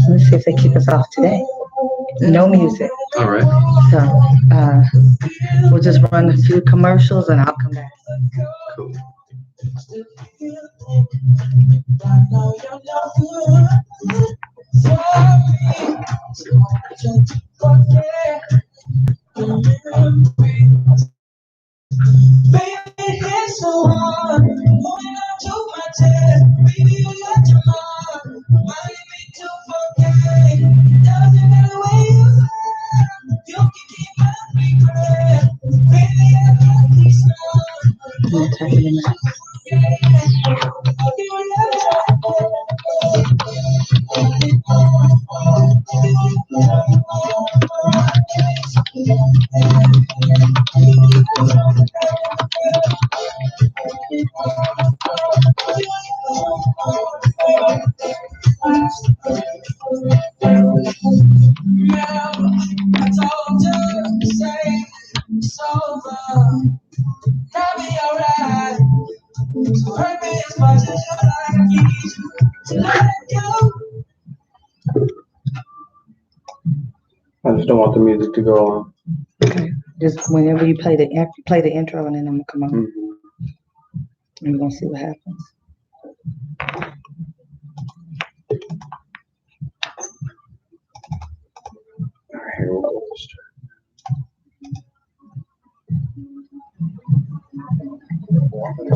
Let's see if they keep us off today. No music. All right. So we'll just run a few commercials and I'll come back. Cool. I'm typing in that. I just don't want the music to go on. Okay. Just whenever you play the intro and then I'm gonna come on and we're gonna see what happens. All right, here we'll go.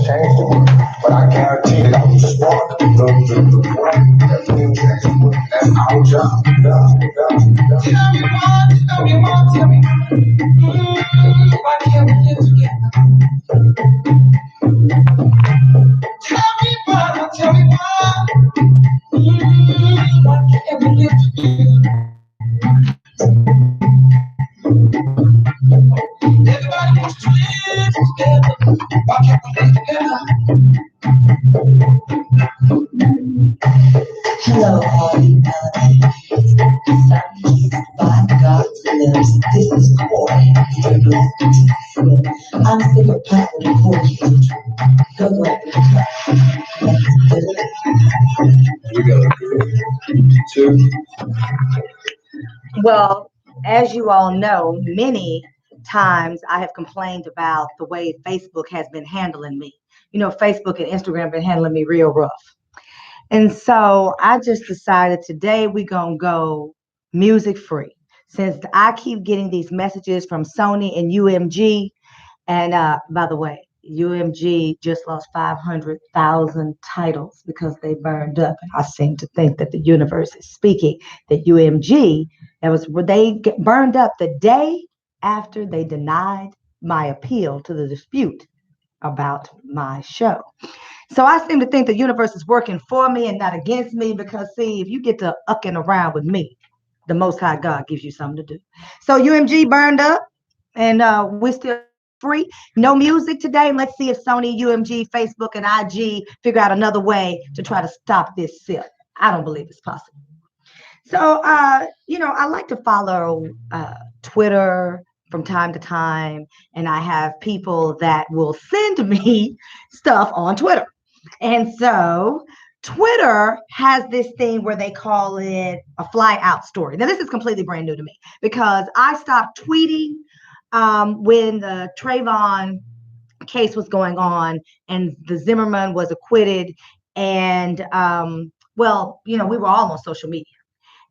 Change, but I guarantee that I was just walk. That's our job. Tell me more, tell me more, tell me. Why can't we live together? Tell me more, tell me more. Why can't we live together? Everybody wants to live together. Why can't we live together? Hello, all you ladies. By God's lips, this is Corey. I'm sick of playing for you. Go grab We got two. Well, as you all know, many times I have complained about the way Facebook has been handling me. You know, Facebook and Instagram have been handling me real rough. And so I just decided today we're going to go music free. Since I keep getting these messages from Sony and UMG, and by the way, UMG just lost 500,000 titles because they burned up. And I seem to think that the universe is speaking that UMG, they burned up the day after they denied my appeal to the dispute about my show. So I seem to think the universe is working for me and not against me because, see, if you get to ucking around with me, the Most High God gives you something to do. So UMG burned up, and we're still free. No music today. Let's see if Sony, UMG, Facebook, and IG figure out another way to try to stop this sip. I don't believe it's possible. So, I like to follow Twitter from time to time, and I have people that will send me stuff on Twitter. And so Twitter has this thing where they call it a fly out story. Now, this is completely brand new to me because I stopped tweeting when the Trayvon case was going on and the Zimmerman was acquitted. And, we were all on social media.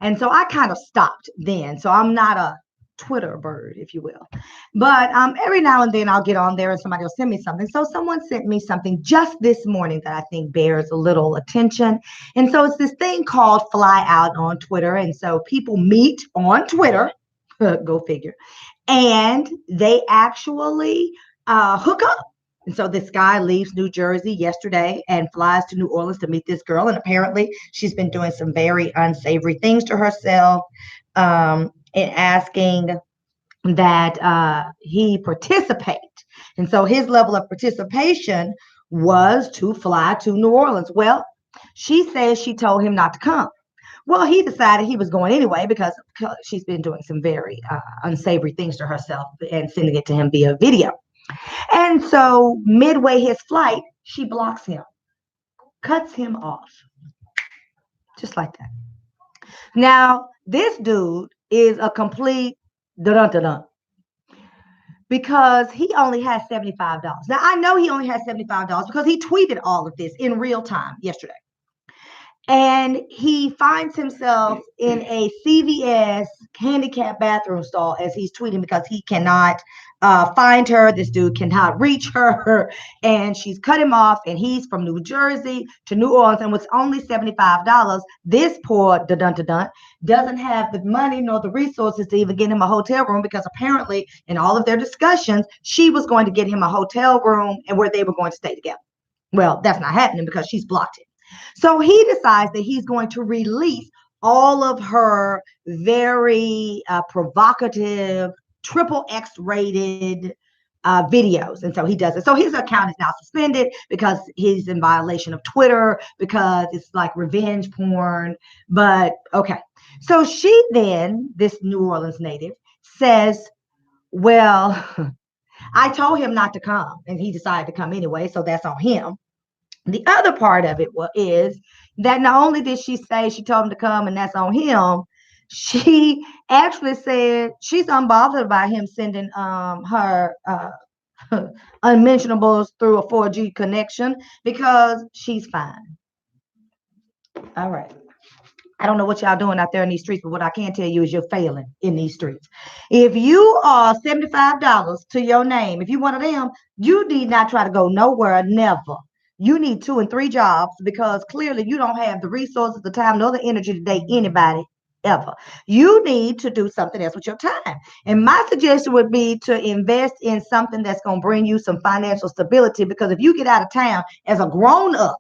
And so I kind of stopped then. So I'm not a Twitter bird, if you will. But every now and then I'll get on there and somebody will send me something. So someone sent me something just this morning that I think bears a little attention. And so it's this thing called Fly Out on Twitter. And so people meet on Twitter, go figure, and they actually hook up. And so this guy leaves New Jersey yesterday and flies to New Orleans to meet this girl. And apparently she's been doing some very unsavory things to herself, and asking that he participate. And so his level of participation was to fly to New Orleans. Well, she says she told him not to come. Well, he decided he was going anyway because she's been doing some very unsavory things to herself and sending it to him via video. And so, midway his flight, she blocks him, cuts him off, just like that. Now, this dude is a complete dun dun dun because he only has $75. Now, I know he only has $75 because he tweeted all of this in real time yesterday. And he finds himself in a CVS handicap bathroom stall as he's tweeting because he cannot find her. This dude cannot reach her. And she's cut him off. And he's from New Jersey to New Orleans. And with only $75, this poor dun doesn't have the money nor the resources to even get him a hotel room because apparently in all of their discussions, she was going to get him a hotel room and where they were going to stay together. Well, that's not happening because she's blocked him. So he decides that he's going to release all of her very provocative, triple X rated videos. And so he does it. So his account is now suspended because he's in violation of Twitter because it's like revenge porn. But okay. So she then, this New Orleans native, says, well, I told him not to come and he decided to come anyway. So that's on him. The other part of it is that not only did she say she told him to come and that's on him, she actually said she's unbothered by him sending her unmentionables through a 4G connection because she's fine. All right. I don't know what y'all doing out there in these streets, but what I can tell you is you're failing in these streets. If you are $75 to your name, if you're one of them, you need not try to go nowhere, never. You need 2 and 3 jobs because clearly you don't have the resources, the time, nor the energy to date anybody ever. You need to do something else with your time. And my suggestion would be to invest in something that's going to bring you some financial stability because if you get out of town as a grown up,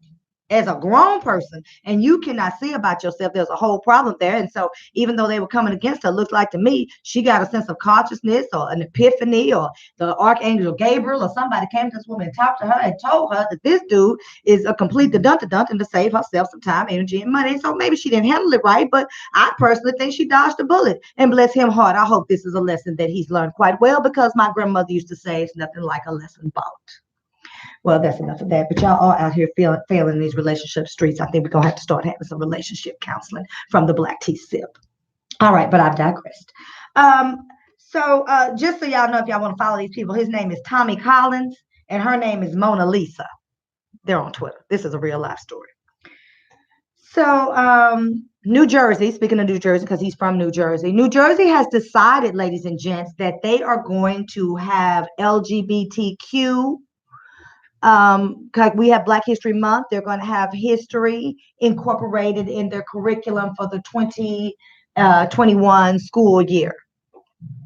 as a grown person, and you cannot see about yourself, there's a whole problem there. And so even though they were coming against her, looks like to me, she got a sense of consciousness or an epiphany or the Archangel Gabriel or somebody came to this woman and talked to her and told her that this dude is a complete dun and to save herself some time, energy, and money. And so maybe she didn't handle it right, but I personally think she dodged a bullet. And bless him heart, I hope this is a lesson that he's learned quite well because my grandmother used to say it's nothing like a lesson bought. Well, that's enough of that. But y'all are out here failing these relationship streets. I think we're going to have to start having some relationship counseling from the Black Tea Sip. All right, but I've digressed. So just so y'all know, if y'all want to follow these people, his name is Tommy Collins and her name is Mona Lisa. They're on Twitter. This is a real life story. So New Jersey, speaking of New Jersey, because he's from New Jersey has decided, ladies and gents, that they are going to have LGBTQ we have Black History Month. They're going to have history incorporated in their curriculum for the 2021 school year.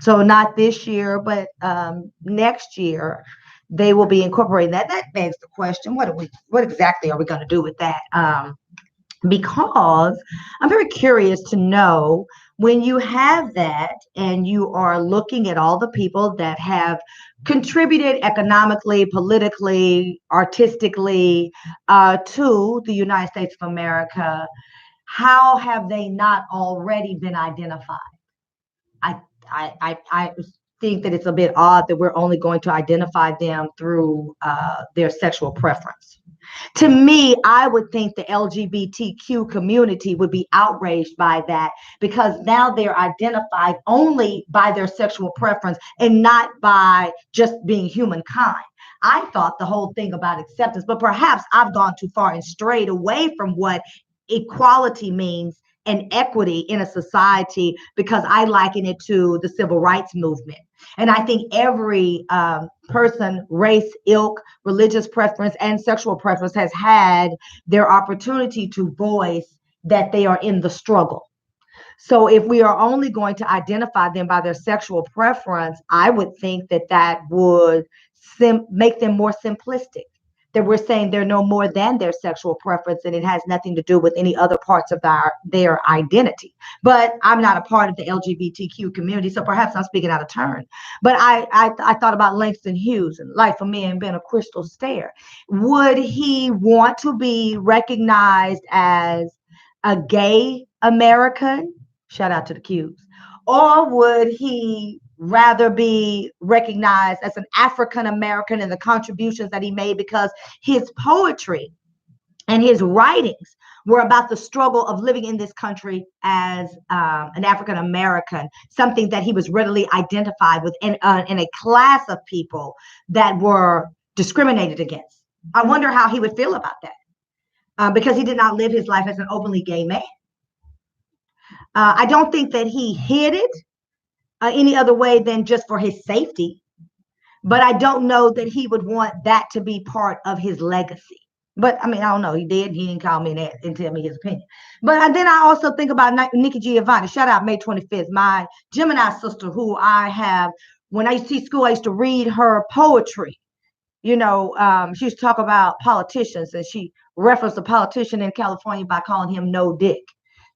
So not this year, but next year they will be incorporating that. That begs the question: what exactly are we going to do with that? Because I'm very curious to know when you have that and you are looking at all the people that have contributed economically, politically, artistically to the United States of America, how have they not already been identified? I think that it's a bit odd that we're only going to identify them through their sexual preference. To me, I would think the LGBTQ community would be outraged by that because now they're identified only by their sexual preference and not by just being humankind. I thought the whole thing about acceptance, but perhaps I've gone too far and strayed away from what equality means and equity in a society because I liken it to the civil rights movement. And I think every person, race, ilk, religious preference, and sexual preference has had their opportunity to voice that they are in the struggle. So if we are only going to identify them by their sexual preference, I would think that that would make them more simplistic. That we're saying they're no more than their sexual preference and it has nothing to do with any other parts of their identity. But I'm not a part of the LGBTQ community, so perhaps I'm speaking out of turn. But I thought about Langston Hughes and Life of Me and been a crystal stare. Would he want to be recognized as a gay American? Shout out to the Cubes. Or would he rather be recognized as an African American and the contributions that he made because his poetry and his writings were about the struggle of living in this country as an African American, something that he was readily identified with in a class of people that were discriminated against. I wonder how he would feel about that because he did not live his life as an openly gay man. I don't think that he hid it any other way than just for his safety, but I don't know that he would want that to be part of his legacy. But I mean, I don't know. He did. He didn't call me that and tell me his opinion. But then I also think about Nikki Giovanni. Shout out May 25th, my Gemini sister, who I have. When I used to see school, I used to read her poetry. You know, she used to talk about politicians, and she referenced a politician in California by calling him No Dick.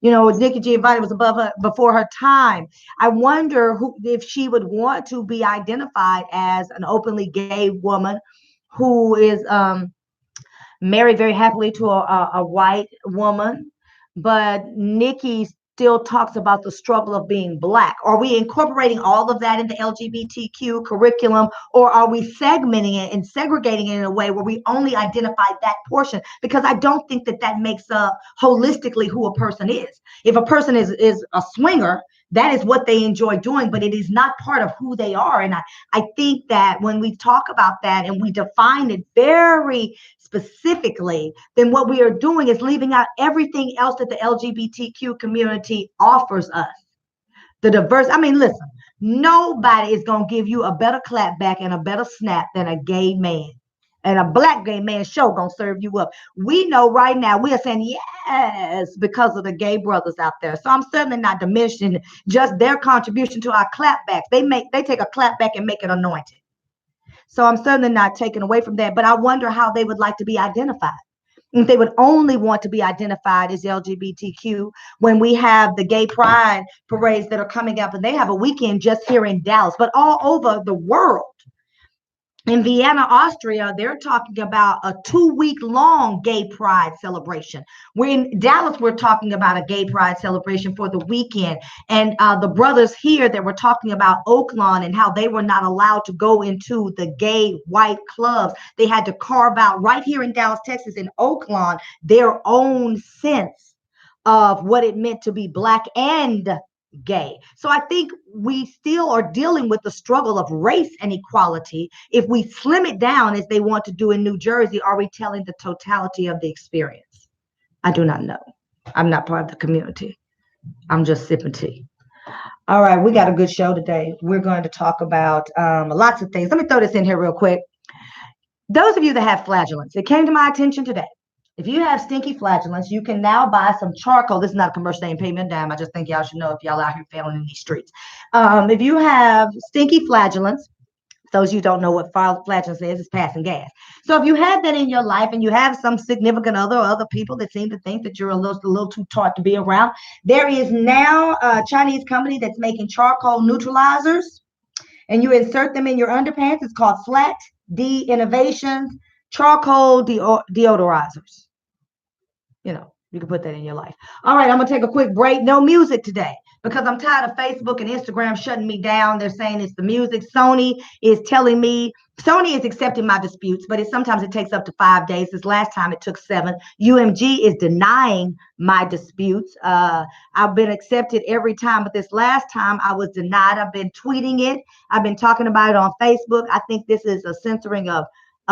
You know, Nikki Giovanni was before her time. I wonder if she would want to be identified as an openly gay woman who is married very happily to a white woman, but Nikki still talks about the struggle of being Black. Are we incorporating all of that into LGBTQ curriculum, or are we segmenting it and segregating it in a way where we only identify that portion? Because I don't think that that makes up holistically who a person is. If a person is a swinger, that is what they enjoy doing, but it is not part of who they are. And I think that when we talk about that and we define it very specifically, then what we are doing is leaving out everything else that the LGBTQ community offers us. The diverse, I mean, listen, nobody is going to give you a better clap back and a better snap than a gay man. And a Black gay man show gonna serve you up. We know right now we are saying yes because of the gay brothers out there. So I'm certainly not diminishing just their contribution to our clapbacks. They take a clapback and make it anointed. So I'm certainly not taking away from that. But I wonder how they would like to be identified. If they would only want to be identified as LGBTQ when we have the gay pride parades that are coming up, and they have a weekend just here in Dallas, but all over the world. In Vienna, Austria, they're talking about a 2-week-long gay pride celebration. We're in Dallas, we're talking about a gay pride celebration for the weekend. And the brothers here that were talking about Oaklawn and how they were not allowed to go into the gay white clubs. They had to carve out right here in Dallas, Texas, in Oaklawn, their own sense of what it meant to be Black and gay. So I think we still are dealing with the struggle of race and equality. If we slim it down as they want to do in New Jersey, are we telling the totality of the experience? I do not know. I'm not part of the community. I'm just sipping tea. All right, we got a good show today. We're going to talk about lots of things. Let me throw this in here real quick. Those of you that have flagellants, it came to my attention today. If you have stinky flagellants, you can now buy some charcoal. This is not a commercial, they ain't pay me a dime. I just think y'all should know if y'all out here failing in these streets. If you have stinky flagellants, those of you don't know what flatulence is, it's passing gas. So if you have that in your life and you have some significant other or other people that seem to think that you're a little too taught to be around, there is now a Chinese company that's making charcoal neutralizers, and you insert them in your underpants. It's called Flat D Innovations Charcoal Deodorizers. You know, you can put that in your life. All right, I'm going to take a quick break. No music today because I'm tired of Facebook and Instagram shutting me down. They're saying it's the music. Sony is telling me, Sony is accepting my disputes, but sometimes it takes up to 5 days. This last time it took 7. UMG is denying my disputes. I've been accepted every time, but this last time I was denied. I've been tweeting it. I've been talking about it on Facebook. I think this is a censoring of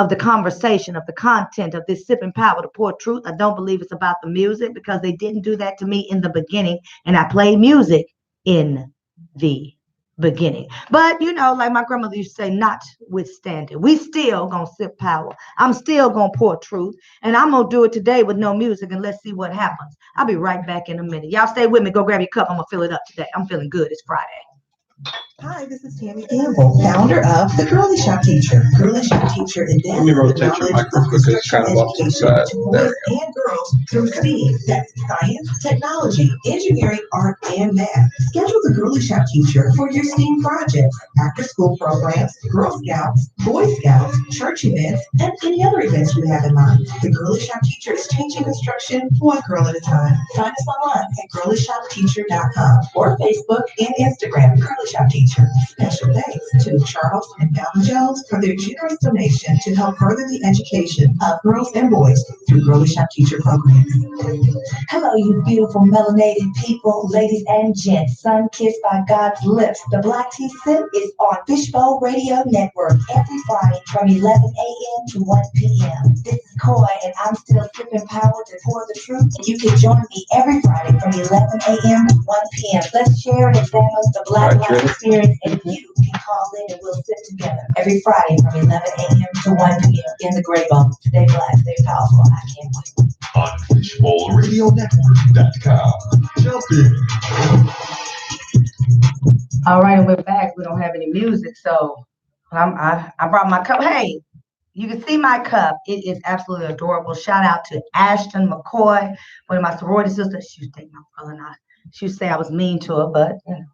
the conversation, of the content of this Sipping Power, the Poor Truth. I don't believe it's about the music because they didn't do that to me in the beginning. And I played music in the beginning. But, you know, like my grandmother used to say, notwithstanding, we still gonna sip power. I'm still gonna pour truth. And I'm gonna do it today with no music, and let's see what happens. I'll be right back in a minute. Y'all stay with me. Go grab your cup. I'm gonna fill it up today. I'm feeling good. It's Friday. Hi, this is Tammy Campbell, founder of The Girly Shop Teacher. Girly Shop Teacher Let advances me the rotate your knowledge microphone of because it's kind construction of off to the education side. to There boys and girls through STEAM, that's science, technology, engineering, art, and math. Schedule The Girly Shop Teacher for your STEAM projects, after-school programs, Girl Scouts, Boy Scouts, church events, and any other events you have in mind. The Girly Shop Teacher is changing instruction one girl at a time. Find us online at girlyshopteacher.com or Facebook and Instagram, Girly Shop Teacher. Special thanks to Charles and Alma Jones for their generous donation to help further the education of girls and boys through Girly Shop Teacher programs. Hello, you beautiful melanated people, ladies and gents, sun-kissed by God's lips. The Black Tea Sip is on Fishbowl Radio Network every Friday from 11 a.m. to 1 p.m. This is Coy, and I'm still sipping power to pour the truth. You can join me every Friday from 11 a.m. to 1 p.m. Let's share and examine the Black life experience, and you can call in and we'll sit together every Friday from 11 a.m. to 1 p.m. in the Gray Bone. Stay black, stay powerful. I can't wait. On FishbowlRadioNetwork.com. Jump in. All right, and we're back. We don't have any music, so I brought my cup. Hey, you can see my cup. It is absolutely adorable. Shout out to Ashton McCoy, one of my sorority sisters. She was dating my brother, and she would say I was mean to her, but you know,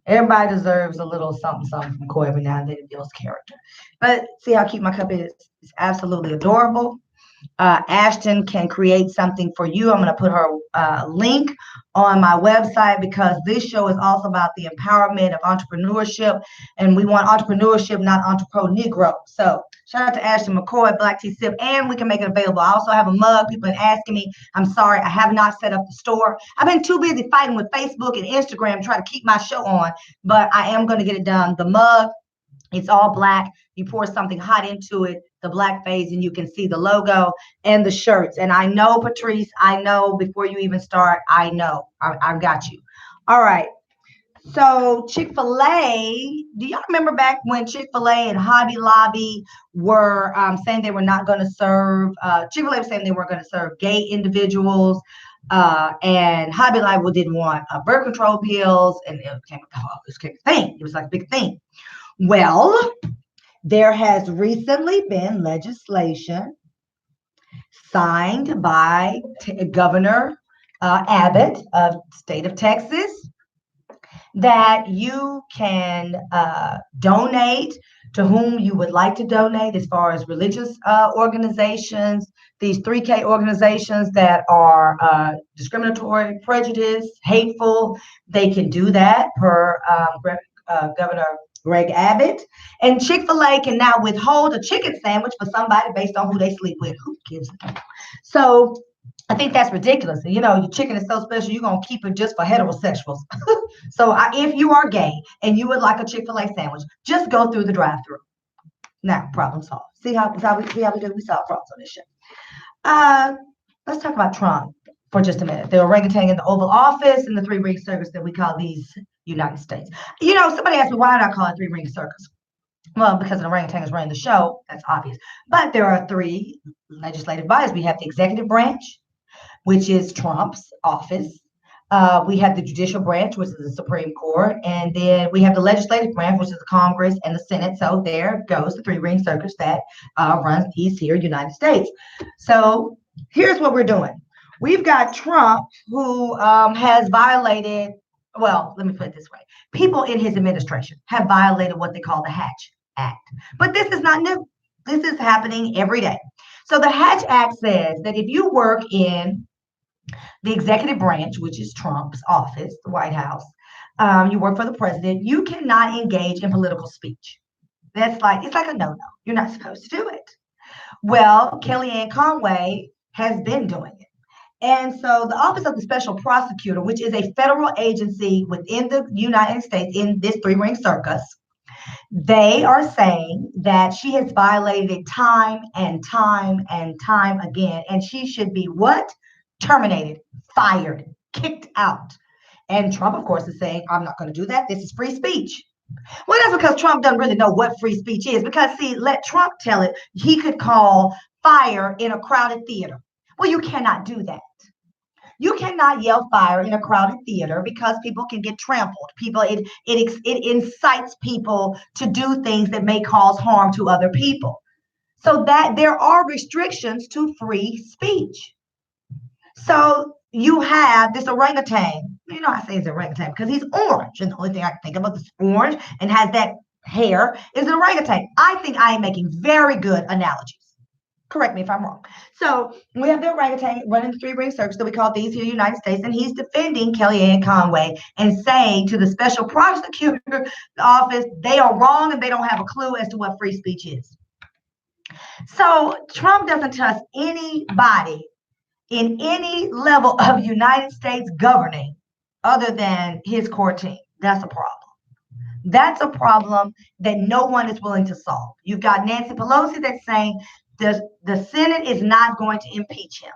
everybody deserves a little something, something from Coy every now and then. It builds character. But see how cute my cup is? It's absolutely adorable. Ashton can create something for you. I'm going to put her link on my website because this show is also about the empowerment of entrepreneurship, and we want entrepreneurship, not entrepreneur. So shout out to Ashton McCoy, Black Tea Sip, and we can make it available. I also have a mug. People have been asking me. I'm sorry, I have not set up the store. I've been too busy fighting with Facebook and Instagram trying to keep my show on, but I am going to get it done. The mug, it's all black. You pour something hot into it, the black phase, and you can see the logo and the shirts. And I know, Patrice, I know before you even start, I know. I've got you. All right. So Chick-fil-A, do y'all remember back when Chick-fil-A and Hobby Lobby were saying they were not going to serve, Chick-fil-A was saying they weren't going to serve gay individuals, and Hobby Lobby didn't want birth control pills, and it became a thing. It was like a big thing. Well, there has recently been legislation signed by Governor Abbott of the state of Texas that you can donate to whom you would like to donate as far as religious organizations, these 3K organizations that are discriminatory, prejudice, hateful. They can do that per Governor Greg Abbott. And Chick-fil-A can now withhold a chicken sandwich for somebody based on who they sleep with. Who gives a damn? So I think that's ridiculous. You know, your chicken is so special, you're going to keep it just for heterosexuals. So if you are gay and you would like a Chick-fil-A sandwich, just go through the drive-thru. Now, problem solved. See how we do? We solve problems on this show. Let's talk about Trump for just a minute. The orangutan in the Oval Office and the three-ring circus that we call these United States. You know, somebody asked me, why did I call it three-ring circus? Well, because an orangutan is running the show. That's obvious. But there are three legislative bodies. We have the executive branch, which is Trump's office. We have the judicial branch, which is the Supreme Court. And then we have the legislative branch, which is the Congress and the Senate. So there goes the three-ring circus that runs these here United States. So here's what we're doing. We've got Trump, who has violated, well, let me put it this way. People in his administration have violated what they call the Hatch Act. But this is not new. This is happening every day. So the Hatch Act says that if you work in the executive branch, which is Trump's office, the White House, you work for the president, you cannot engage in political speech. It's like a no-no. You're not supposed to do it. Well, Kellyanne Conway has been doing it. And so the Office of the Special Prosecutor, which is a federal agency within the United States in this three-ring circus, they are saying that she has violated it time and time and time again. And she should be what? Terminated, fired, kicked out. And Trump, of course, is saying, I'm not going to do that. This is free speech. Well, that's because Trump doesn't really know what free speech is. Because, see, let Trump tell it. He could call fire in a crowded theater. Well, you cannot do that. You cannot yell fire in a crowded theater because people can get trampled. It incites people to do things that may cause harm to other people. So that there are restrictions to free speech. So you have this orangutan. I say it's orangutan because he's orange, and the only thing I can think about is orange and has that hair is an orangutan. I think I am making very good analogies. Correct me if I'm wrong. So we have the orangutan running the three-ring circus that we call these here in the United States, and he's defending Kellyanne Conway and saying to the special prosecutor office they are wrong and they don't have a clue as to what free speech is. So Trump doesn't trust anybody in any level of United States governing other than his core team. That's a problem. That's a problem that no one is willing to solve. You've got Nancy Pelosi that's saying the Senate is not going to impeach him.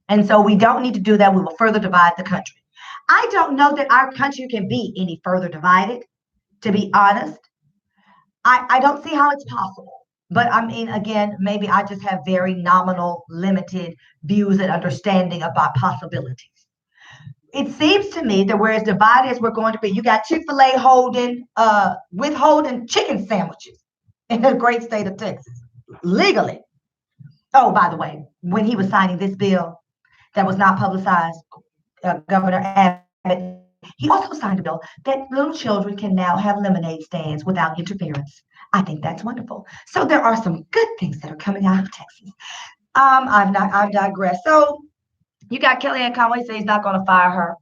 And so we don't need to do that. We will further divide the country. I don't know that our country can be any further divided, to be honest. I don't see how it's possible. But I mean, again, maybe I just have very nominal, limited views and understanding about possibilities. It seems to me that we're as divided as we're going to be. You got Chick-fil-A withholding chicken sandwiches in the great state of Texas, legally. Oh, by the way, when he was signing this bill that was not publicized, Governor Abbott, he also signed a bill that little children can now have lemonade stands without interference. I think that's wonderful. So there are some good things that are coming out of Texas. I've digressed. So you got Kellyanne Conway say he's not going to fire her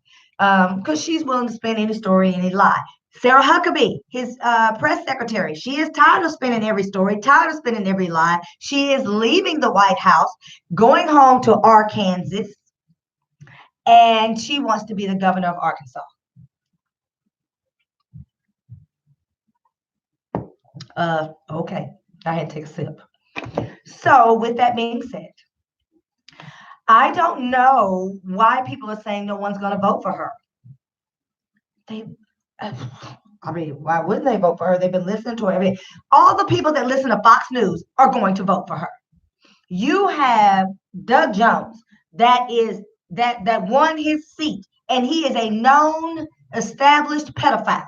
because she's willing to spin any story, any lie. Sarah Huckabee, his press secretary, she is tired of spinning every story, tired of spinning every lie. She is leaving the White House, going home to Arkansas, and she wants to be the governor of Arkansas. Okay, I had to take a sip. So with that being said, I don't know why people are saying no one's going to vote for her. Why wouldn't they vote for her? They've been listening to her. All the people that listen to Fox News are going to vote for her. You have Doug Jones that won his seat, and he is a known, established pedophile.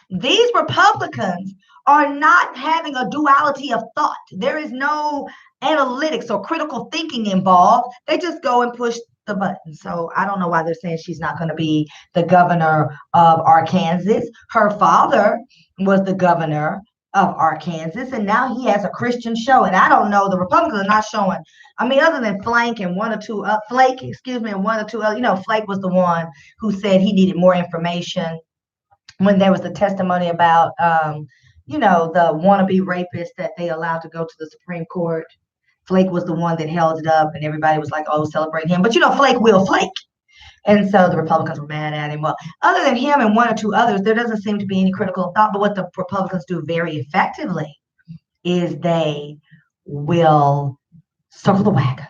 These Republicans are not having a duality of thought. There is no analytics or critical thinking involved. They just go and push the button. So I don't know why they're saying she's not going to be the governor of Arkansas. Her father was the governor of Arkansas, and now he has a Christian show. And I don't know, the Republicans are not showing. I mean, other than Flake and one or two, and one or two other, Flake was the one who said he needed more information when there was the testimony about, the wannabe rapist that they allowed to go to the Supreme Court. Flake was the one that held it up, and everybody was like, oh, celebrate him. But, Flake will flake. And so the Republicans were mad at him. Well, other than him and one or two others, there doesn't seem to be any critical thought. But what the Republicans do very effectively is they will circle the wagons,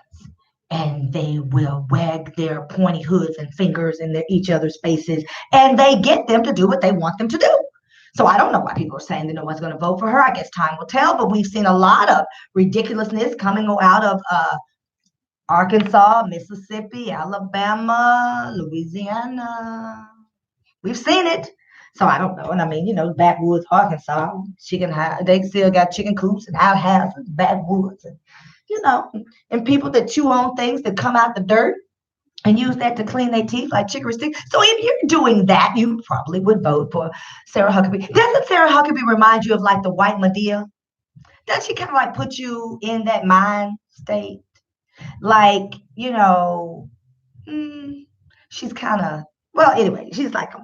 and they will wag their pointy hoods and fingers in each other's faces, and they get them to do what they want them to do. So I don't know why people are saying that no one's going to vote for her. I guess time will tell, but we've seen a lot of ridiculousness coming out of Arkansas, Mississippi, Alabama, Louisiana. We've seen it. So I don't know. And I mean, backwoods Arkansas, they still got chicken coops and outhouses, backwoods, and people that chew on things that come out the dirt and use that to clean their teeth like chicory sticks. So if you're doing that, you probably would vote for Sarah Huckabee. Doesn't Sarah Huckabee remind you of like the white Medea? Does she kind of like put you in that mind state? Like, she's kind of, well, anyway, she's like kind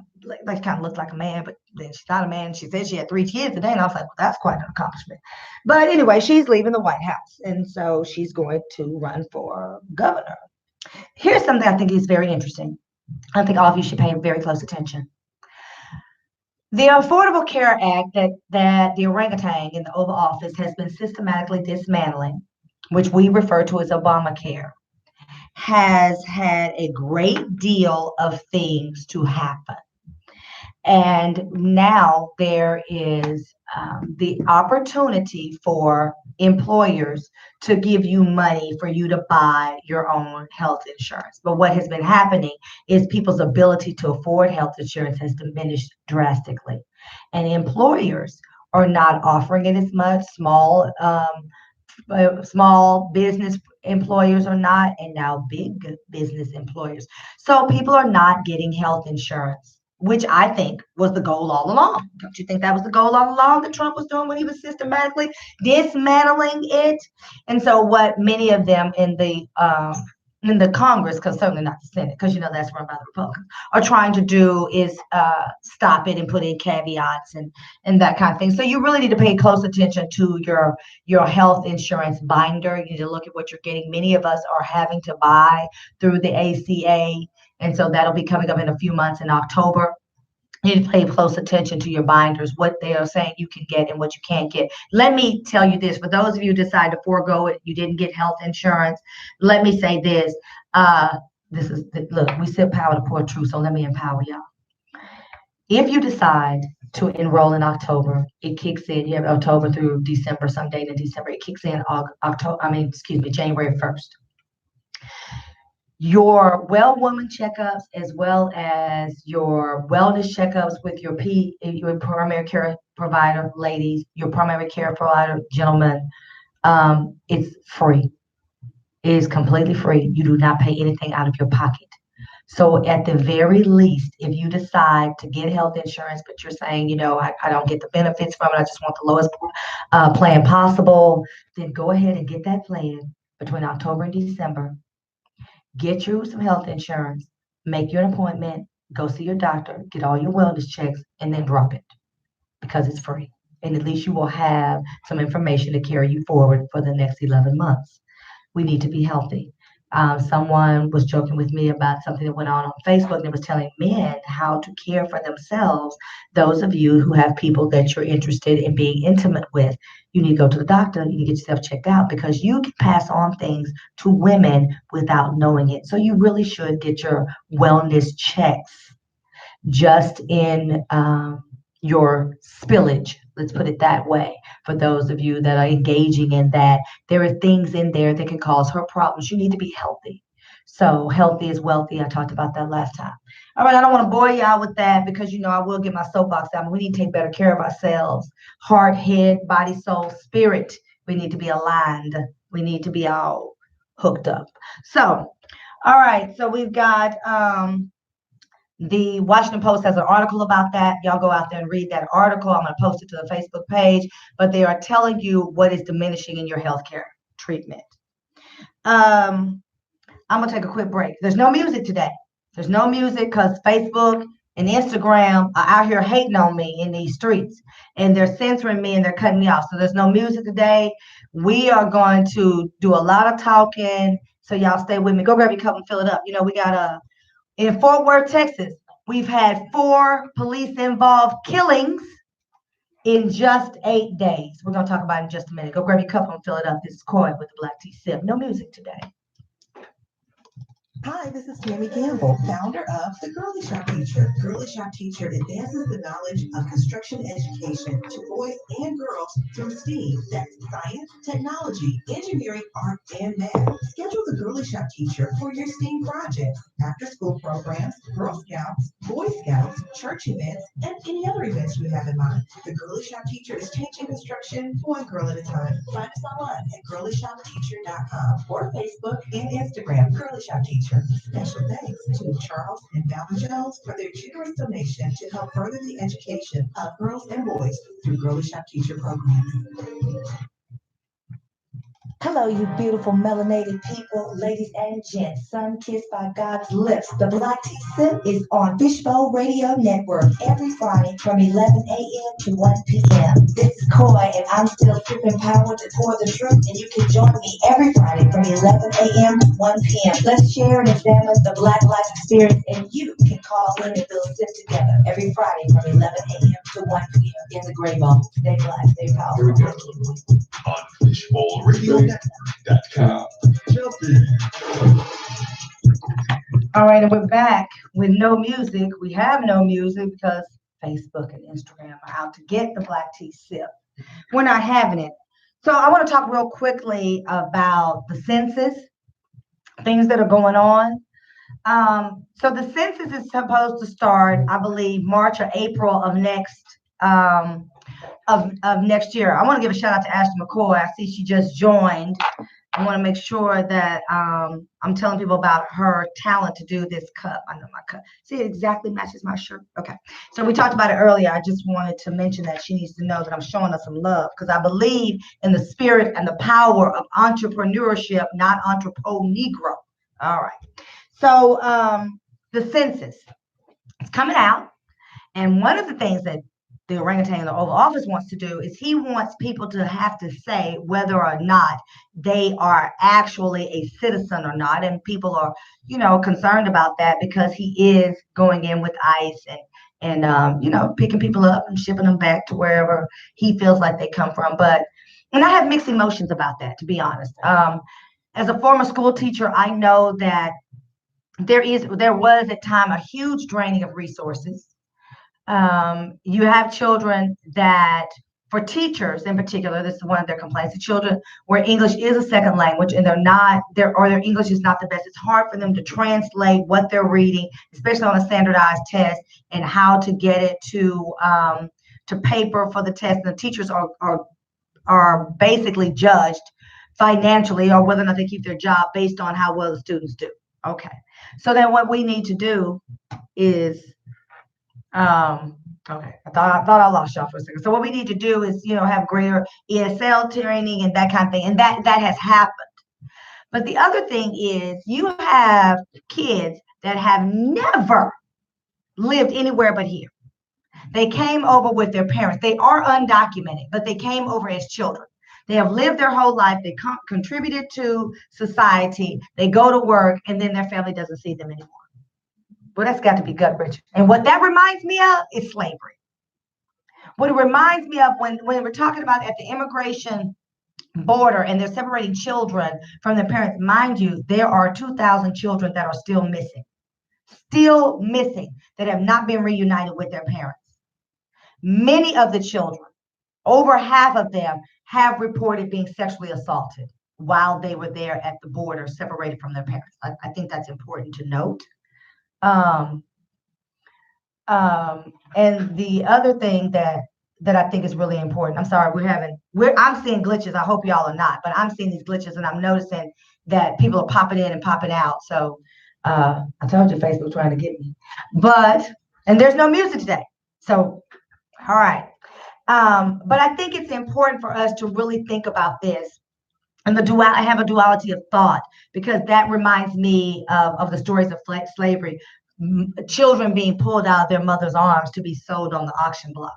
of looks like a man, but then she's not a man. She said she had 3 kids today, and I was like, well, that's quite an accomplishment. But anyway, she's leaving the White House, and so she's going to run for governor. Here's something I think is very interesting. I think all of you should pay very close attention. The Affordable Care Act that the orangutan in the Oval Office has been systematically dismantling, which we refer to as Obamacare, has had a great deal of things to happen. And now there is the opportunity for employers to give you money for you to buy your own health insurance. But what has been happening is people's ability to afford health insurance has diminished drastically. And employers are not offering it as much. Small business employers are not, and now big business employers. So people are not getting health insurance, which I think was the goal all along. Don't you think that was the goal all along that Trump was doing when he was systematically dismantling it? And so what many of them in the Congress, because certainly not the Senate, because that's run by the Republicans, are trying to do is stop it and put in caveats and that kind of thing. So you really need to pay close attention to your health insurance binder. You need to look at what you're getting. Many of us are having to buy through the ACA, and so that'll be coming up in a few months in October. You need to pay close attention to your binders, what they are saying you can get and what you can't get. Let me tell you this, for those of you who decide to forego it, you didn't get health insurance, let me say this. Look, we said power to poor truth, so let me empower y'all. If you decide to enroll in October, it kicks in. You have October through December, some date in December. It kicks in January 1st. Your well woman checkups, as well as your wellness checkups with your primary care provider, ladies, your primary care provider, gentlemen, it's free. It is completely free. You do not pay anything out of your pocket. So at the very least, if you decide to get health insurance, but you're saying, I don't get the benefits from it, I just want the lowest plan possible, then go ahead and get that plan between October and December. Get you some health insurance, make your appointment, go see your doctor, get all your wellness checks, and then drop it because it's free. And at least you will have some information to carry you forward for the next 11 months. We need to be healthy. Someone was joking with me about something that went on Facebook, and it was telling men how to care for themselves. Those of you who have people that you're interested in being intimate with, you need to go to the doctor. You need to get yourself checked out because you can pass on things to women without knowing it. So you really should get your wellness checks just in your spillage. Let's put it that way. For those of you that are engaging in that, there are things in there that can cause her problems. You need to be healthy. So healthy is wealthy. I talked about that last time. All right, I don't want to bore y'all with that because I will get my soapbox out. We need to take better care of ourselves. Heart, head, body, soul, spirit. We need to be aligned. We need to be all hooked up. So, all right. So we've got the Washington Post has an article about that. Y'all go out there and read that article. I'm going to post it to the Facebook page. But they are telling you what is diminishing in your healthcare treatment. I'm going to take a quick break. There's no music today. There's no music because Facebook and Instagram are out here hating on me in these streets. And they're censoring me and they're cutting me off. So there's no music today. We are going to do a lot of talking. So y'all stay with me. Go grab your cup and fill it up. We got in Fort Worth, Texas, we've had 4 police-involved killings in just 8 days. We're going to talk about it in just a minute. Go grab your cup and fill it up. This is Coy with the Black Tea Sip. No music today. Hi, this is Tammy Campbell, founder of the Girly Shop Teacher. Girly Shop Teacher advances the knowledge of construction education to boys and girls through STEAM. That's science, technology, engineering, art, and math. Schedule the Girly Shop Teacher for your STEAM projects, after-school programs, Girl Scouts, Boy Scouts, church events, and any other events you have in mind. The Girly Shop Teacher is changing construction one girl at a time. Find us online at girlyshopteacher.com or Facebook and Instagram, Girly Shop Teacher. Special thanks to Charles and Val Jones for their generous donation to help further the education of girls and boys through Girly Shop Teacher programs. Hello, you beautiful melanated people, ladies and gents, sun-kissed by God's lips. The Black Tea Sip is on Fishbowl Radio Network every Friday from 11 a.m. to 1 p.m. This is Coy, and I'm still sipping power to pour the truth, and you can join me every Friday from 11 a.m. to 1 p.m. Let's share and examine the Black life experience, and you can call in and build sip together every Friday from 11 a.m. to 1 p.m. in the Gray Ball. Stay black, stay powerful. On FishbowlRadioNetwork.com. Jump in. All right, and we're back with no music. We have no music because Facebook and Instagram are out to get the black tea sip. We're not having it. So I want to talk real quickly about the census, things that are going on. So the census is supposed to start, I believe, March or April of um, next year. I want to give a shout out to Ashley McCoy. I see she just joined. I want to make sure that I'm telling people about her talent to do this cup. I know my cup. See, it exactly matches my shirt. Okay. So we talked about it earlier. I just wanted to mention that she needs to know that I'm showing her some love because I believe in the spirit and the power of entrepreneurship, not entrepreneur. All right. So the census is coming out. And one of the things that the orangutan in the Oval Office wants to do is he wants people to have to say whether or not they are actually a citizen or not. And people are, concerned about that because he is going in with ICE and picking people up and shipping them back to wherever he feels like they come from. And I have mixed emotions about that, to be honest. As a former school teacher, I know that there was at time a huge draining of resources. You have children that, for teachers in particular, this is one of their complaints, the children where English is a second language and their English is not the best. It's hard for them to translate what they're reading, especially on a standardized test, and how to get it to paper for the test. And the teachers are basically judged financially or whether or not they keep their job based on how well the students do. Okay. So then what we need to do is okay, I thought I lost y'all for a second. So what we need to do is, have greater ESL training and that kind of thing. And that has happened. But the other thing is you have kids that have never lived anywhere but here. They came over with their parents. They are undocumented, but they came over as children. They have lived their whole life. They contributed to society. They go to work, and then their family doesn't see them anymore. Well, that's got to be gut wrenching. And what that reminds me of is slavery. What it reminds me of when we're talking about at the immigration border and they're separating children from their parents, mind you, there are 2,000 children that are still missing that have not been reunited with their parents. Many of the children, over half of them, have reported being sexually assaulted while they were there at the border, separated from their parents. I think that's important to note. And the other thing that I think is really important, I'm sorry, I'm seeing glitches. I hope y'all are not, but I'm seeing these glitches and I'm noticing that people are popping in and popping out. So I told you Facebook trying to get me, and there's no music today. So, all right. But I think it's important for us to really think about this. And I have a duality of thought because that reminds me of the stories of slavery. Children being pulled out of their mother's arms to be sold on the auction block.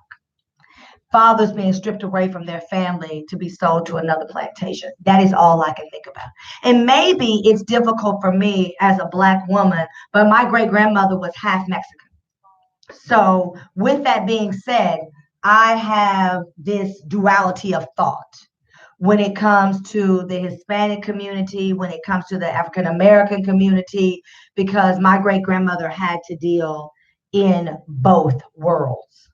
Fathers being stripped away from their family to be sold to another plantation. That is all I can think about. And maybe it's difficult for me as a Black woman, but my great-grandmother was half Mexican. So with that being said, I have this duality of thought when it comes to the Hispanic community, when it comes to the African American community, because my great-grandmother had to deal in both worlds.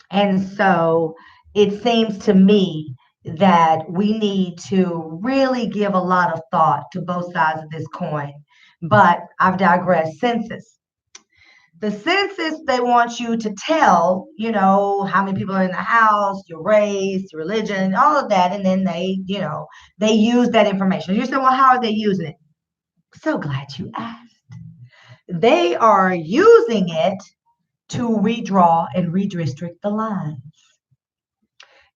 And so it seems to me that we need to really give a lot of thought to both sides of this coin. But I've digressed. Census. The census, they want you to tell, how many people are in the house, your race, your religion, all of that. And then they use that information. You say, well, how are they using it? So glad you asked. They are using it to redraw and redistrict the lines.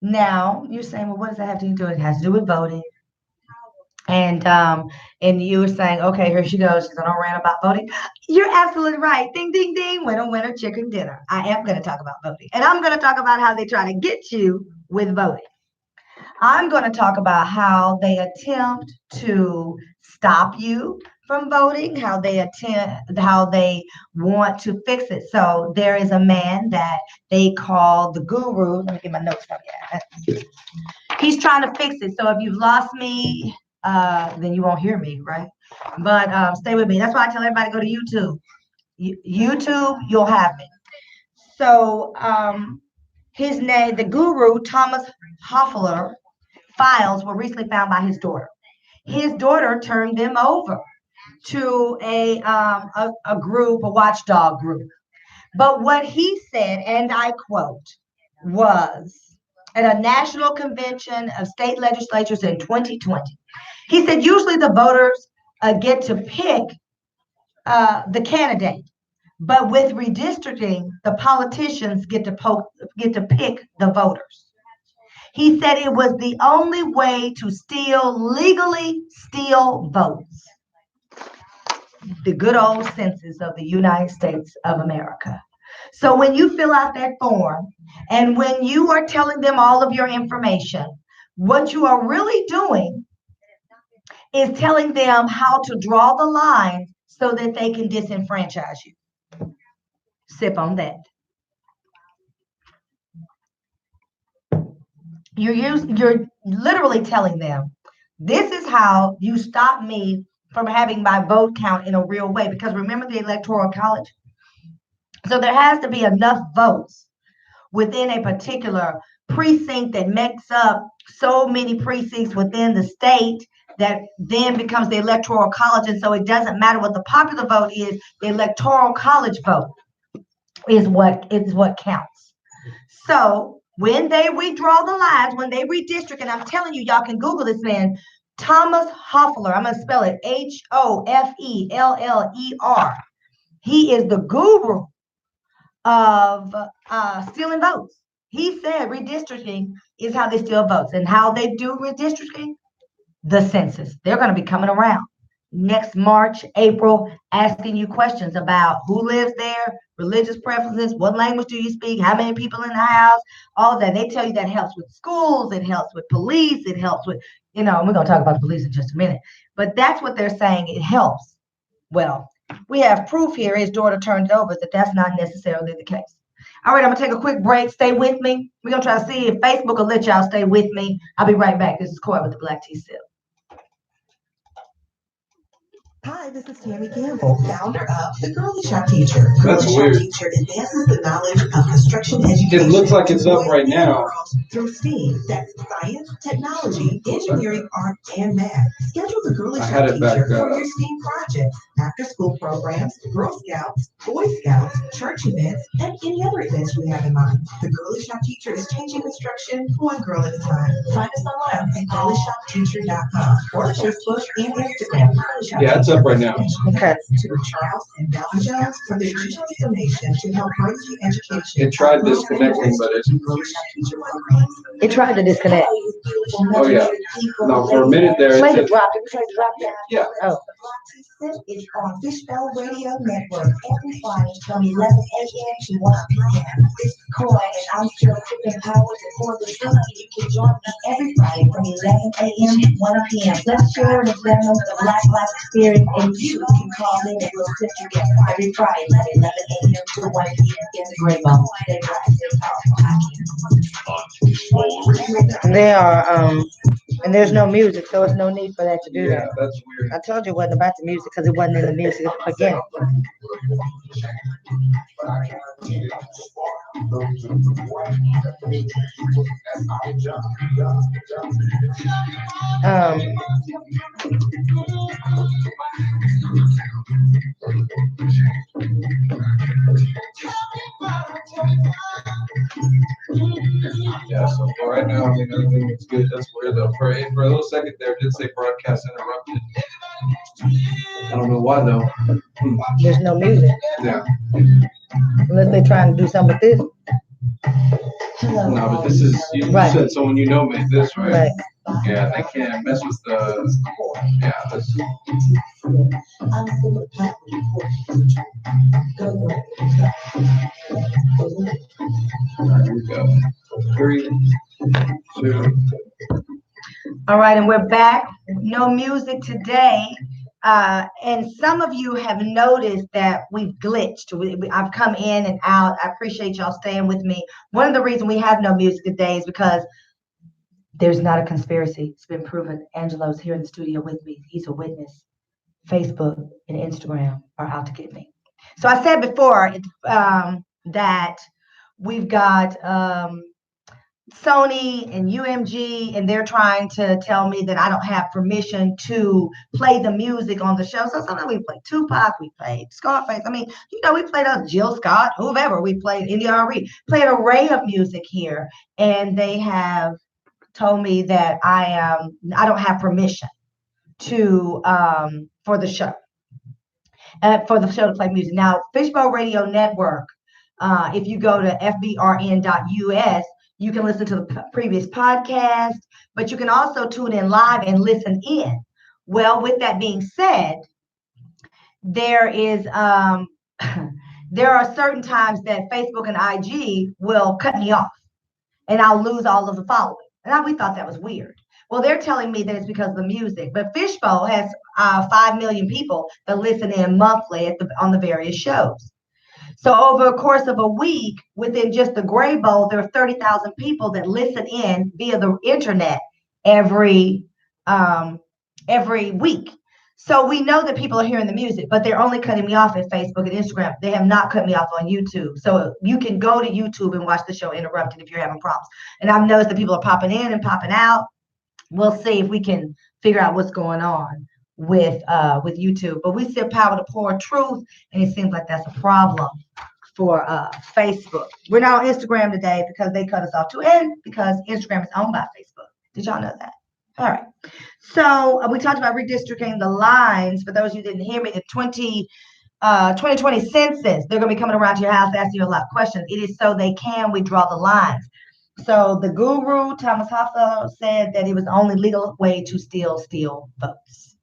Now, you're saying, well, what does that have to do with it? It has to do with voting. And you were saying, okay, here she goes. She's going to rant about voting. You're absolutely right. Ding, ding, ding. Winner, winner, chicken dinner. I am going to talk about voting. And I'm going to talk about how they try to get you with voting. I'm going to talk about how they attempt to stop you from voting, how they want to fix it. So there is a man that they call the guru. Let me get my notes from you. He's trying to fix it. So if you've lost me, then you won't hear me, right? But stay with me. That's why I tell everybody to go to YouTube. YouTube, you'll have me. So his name, the guru, Thomas Hoffler, files were recently found by his daughter. His daughter turned them over to a group, a watchdog group. But what he said, and I quote, was at a national convention of state legislatures in 2020. He said, usually the voters get to pick the candidate, but with redistricting, the politicians get to pick the voters. He said it was the only way to legally steal votes. The good old census of the United States of America. So when you fill out that form and when you are telling them all of your information, what you are really doing is telling them how to draw the line so that they can disenfranchise you. Sip on that. You're literally telling them, this is how you stop me from having my vote count in a real way. Because remember the Electoral College? So there has to be enough votes within a particular precinct that makes up so many precincts within the state that then becomes the Electoral College. And so it doesn't matter what the popular vote is, the Electoral College vote is what counts. So when they redraw the lines, when they redistrict, and I'm telling you, y'all can Google this man, Thomas Hoffler. I'm going to spell it Hofeller. He is the guru of stealing votes. He said redistricting is how they steal votes. And how they do redistricting? The census. They're going to be coming around next March, April, asking you questions about who lives there, religious preferences, what language do you speak, how many people in the house, all that. They tell you that helps with schools, it helps with police, it helps with, and we're going to talk about the police in just a minute. But that's what they're saying, it helps. Well, we have proof here, his daughter turned it over, that that's not necessarily the case. All right, I'm going to take a quick break. Stay with me. We're going to try to see if Facebook will let y'all stay with me. I'll be right back. This is Coy with the Black Tea Sip. Hi, this is Tammy Campbell, founder of The Girly Shop Teacher. That's Girly weird. Shop Teacher advances the knowledge of construction education. It looks like it's up right now. Through STEAM, that's science, technology, engineering, art, and math. Schedule The Girly I Shop had it Teacher back for up. your STEAM projects, after-school programs, Girl Scouts, Boy Scouts, church events, and any other events you have in mind. The Girly Shop Teacher is changing construction one girl at a time. Find us online at girlyshopteacher.com or Facebook and Instagram. Yeah, it's up right now. Okay. To Charles and Bella Jones for their generous donation to help further the education. It tried disconnecting, but It tried to disconnect. oh yeah. No, for a minute there, it Play the said, drop. Did we say drop down? yeah. Oh. Is on Fishbell Radio Network every Friday from 11 a.m. to 1 p.m. This is Coy, and I'm still putting power before the sun. You can join me every Friday from 11 a.m. to 1 p.m. Let's share and examine the Black Life experience, and you can call in and we'll sit together every Friday at 11 a.m. to 1 p.m. in the Great Ball. Stay black, stay powerful. They are, and there's no music, so it's no need for that to do Yeah, that. that's weird. I told you it wasn't about the music because it wasn't in the music again. Yeah, so for right now, I mean, everything looks good. That's weird though. For a little second there, it did say broadcast interrupted. I don't know why though. There's no music Yeah. unless they're trying to do something with this. No, but this is, you Right. said someone you know made this, right? Right. Yeah, they can't mess with the, yeah, that's, here we go. 3, 2. All right, and we're back. No music today. And some of you have noticed that we've glitched. I've come in and out. I appreciate y'all staying with me. One of the reasons we have no music today is because there's not a conspiracy. It's been proven. Angelo's here in the studio with me. He's a witness. Facebook and Instagram are out to get me. So I said before that We've got Sony and UMG, and they're trying to tell me that I don't have permission to play the music on the show. So sometimes we played Tupac, we played Scarface. I mean, we played Jill Scott, whoever. We played NDRE, played an array of music here, and they have told me that I don't have permission to for the show. For the show to play music. Now, Fishbowl Radio Network, if you go to fbrn.us, you can listen to the previous podcast, but you can also tune in live and listen in. Well, with that being said, there is there are certain times that Facebook and IG will cut me off, and I'll lose all of the following. And we thought that was weird. Well, they're telling me that it's because of the music, but Fishbowl has 5 million people that listen in monthly on the various shows. So over a course of a week, within just the Gray Bowl, there are 30,000 people that listen in via the internet every week. So we know that people are hearing the music, but they're only cutting me off at Facebook and Instagram. They have not cut me off on YouTube. So you can go to YouTube and watch the show Interrupted if you're having problems. And I've noticed that people are popping in and popping out. We'll see if we can figure out what's going on with YouTube. But we still power to pour truth, and it seems like that's a problem for Facebook. We're not on Instagram today because they cut us off too, and because Instagram is owned by Facebook. Did y'all know that? All right. So we talked about redistricting the lines. For those of you who didn't hear me, the 2020 census, they're going to be coming around to your house asking you a lot of questions. It is so they can withdraw the lines. So the guru, Thomas Hoffler, said that it was the only legal way to steal votes.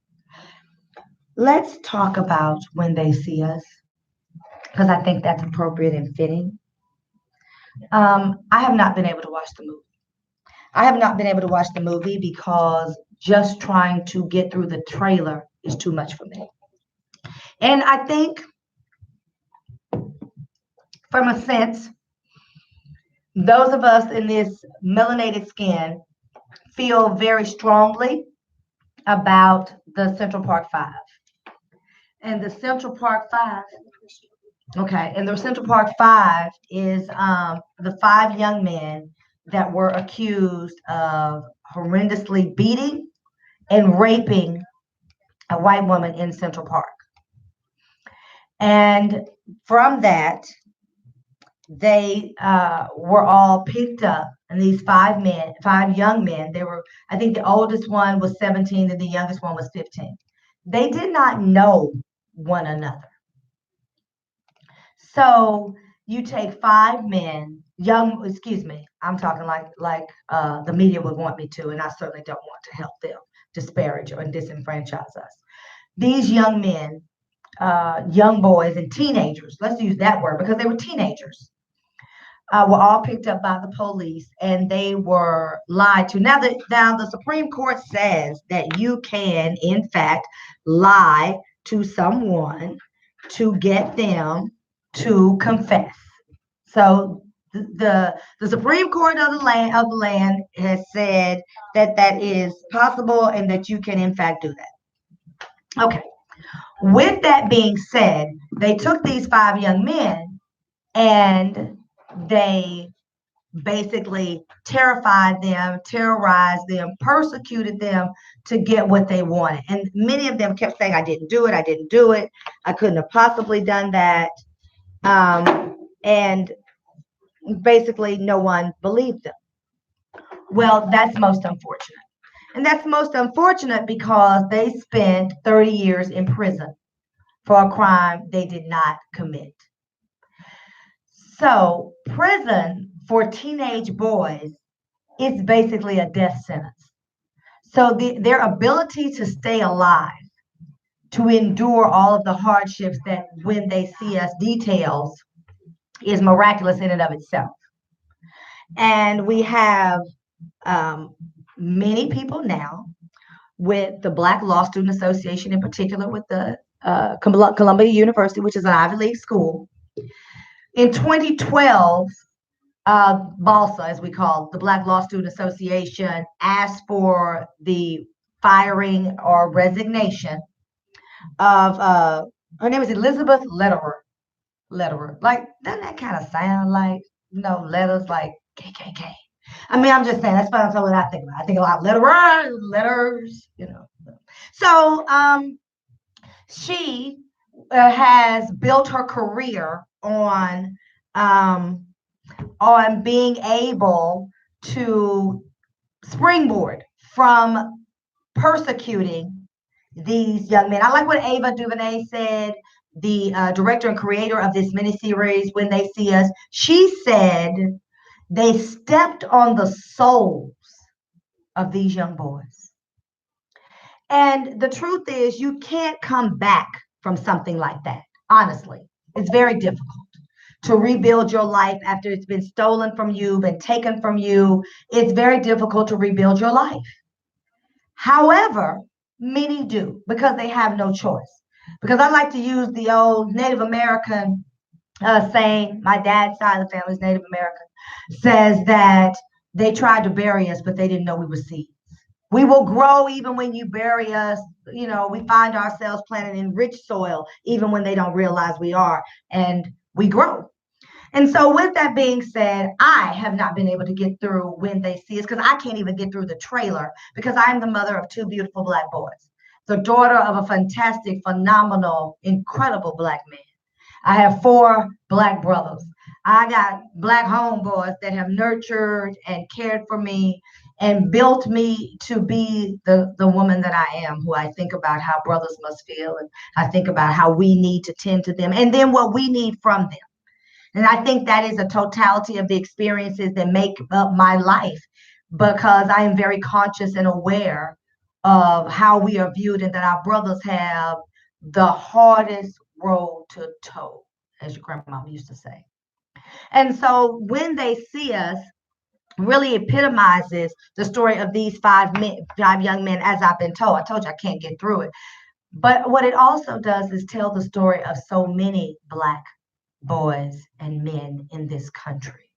Let's talk about When They See Us, because I think that's appropriate and fitting. I have not been able to watch the movie. I have not been able to watch the movie because just trying to get through the trailer is too much for me. And I think, from a sense, those of us in this melanated skin feel very strongly about the Central Park Five. And the Central Park Five, okay, and the Central Park Five is the 5 young men that were accused of horrendously beating and raping a white woman in Central Park. And from that, they were all picked up, and these 5 young men, I think the oldest one was 17 and the youngest one was 15. They did not know one another. So you take 5 men, I'm talking like the media would want me to, and I certainly don't want to help them disparage or disenfranchise us. These young men, young boys and teenagers, let's use that word because they were teenagers, were all picked up by the police, and they were lied to. Now the Supreme Court says that you can, in fact, lie to someone to get them to confess. So the Supreme Court of the land has said that is possible and that you can, in fact, do that. Okay. With that being said, they took these 5 young men and they basically terrified them, terrorized them, persecuted them to get what they wanted. And many of them kept saying, I didn't do it. I couldn't have possibly done that. And basically no one believed them. Well, that's most unfortunate. And that's most unfortunate because they spent 30 years in prison for a crime they did not commit. So prison for teenage boys is basically a death sentence. So their ability to stay alive, to endure all of the hardships that When They See Us details, is miraculous in and of itself. And we have many people now with the Black Law Student Association, in particular with the Columbia University, which is an Ivy League school. In 2012, BALSA, as we call it, the Black Law Student Association, asked for the firing or resignation of, her name is Elizabeth Lederer. Like, doesn't that kind of sound like letters like KKK. I mean, I'm just saying that's what I think about. I think a lot of letters. So she has built her career um, on being able to springboard from persecuting these young men. I like what Ava DuVernay said, the director and creator of this miniseries, When They See Us. She said they stepped on the souls of these young boys. And the truth is, you can't come back from something like that. Honestly, it's very difficult to rebuild your life after it's been stolen from you, been taken from you. It's very difficult to rebuild your life. However, many do because they have no choice. Because I like to use the old Native American saying, my dad's side of the family is Native American, says that they tried to bury us, but they didn't know we were seeds. We will grow even when you bury us. We find ourselves planted in rich soil, even when they don't realize we are, and we grow. And so, with that being said, I have not been able to get through When They See Us because I can't even get through the trailer because I'm the mother of two beautiful Black boys, the daughter of a fantastic, phenomenal, incredible Black man. I have four Black brothers. I got Black homeboys that have nurtured and cared for me and built me to be the woman that I am, who I think about how brothers must feel. And I think about how we need to tend to them and then what we need from them. And I think that is a totality of the experiences that make up my life because I am very conscious and aware of how we are viewed and that our brothers have the hardest road to toe, as your grandmama used to say. And so when they see us, really epitomizes the story of these five young men, as I've been told. I told you I can't get through it. But what it also does is tell the story of so many Black boys and men in this country.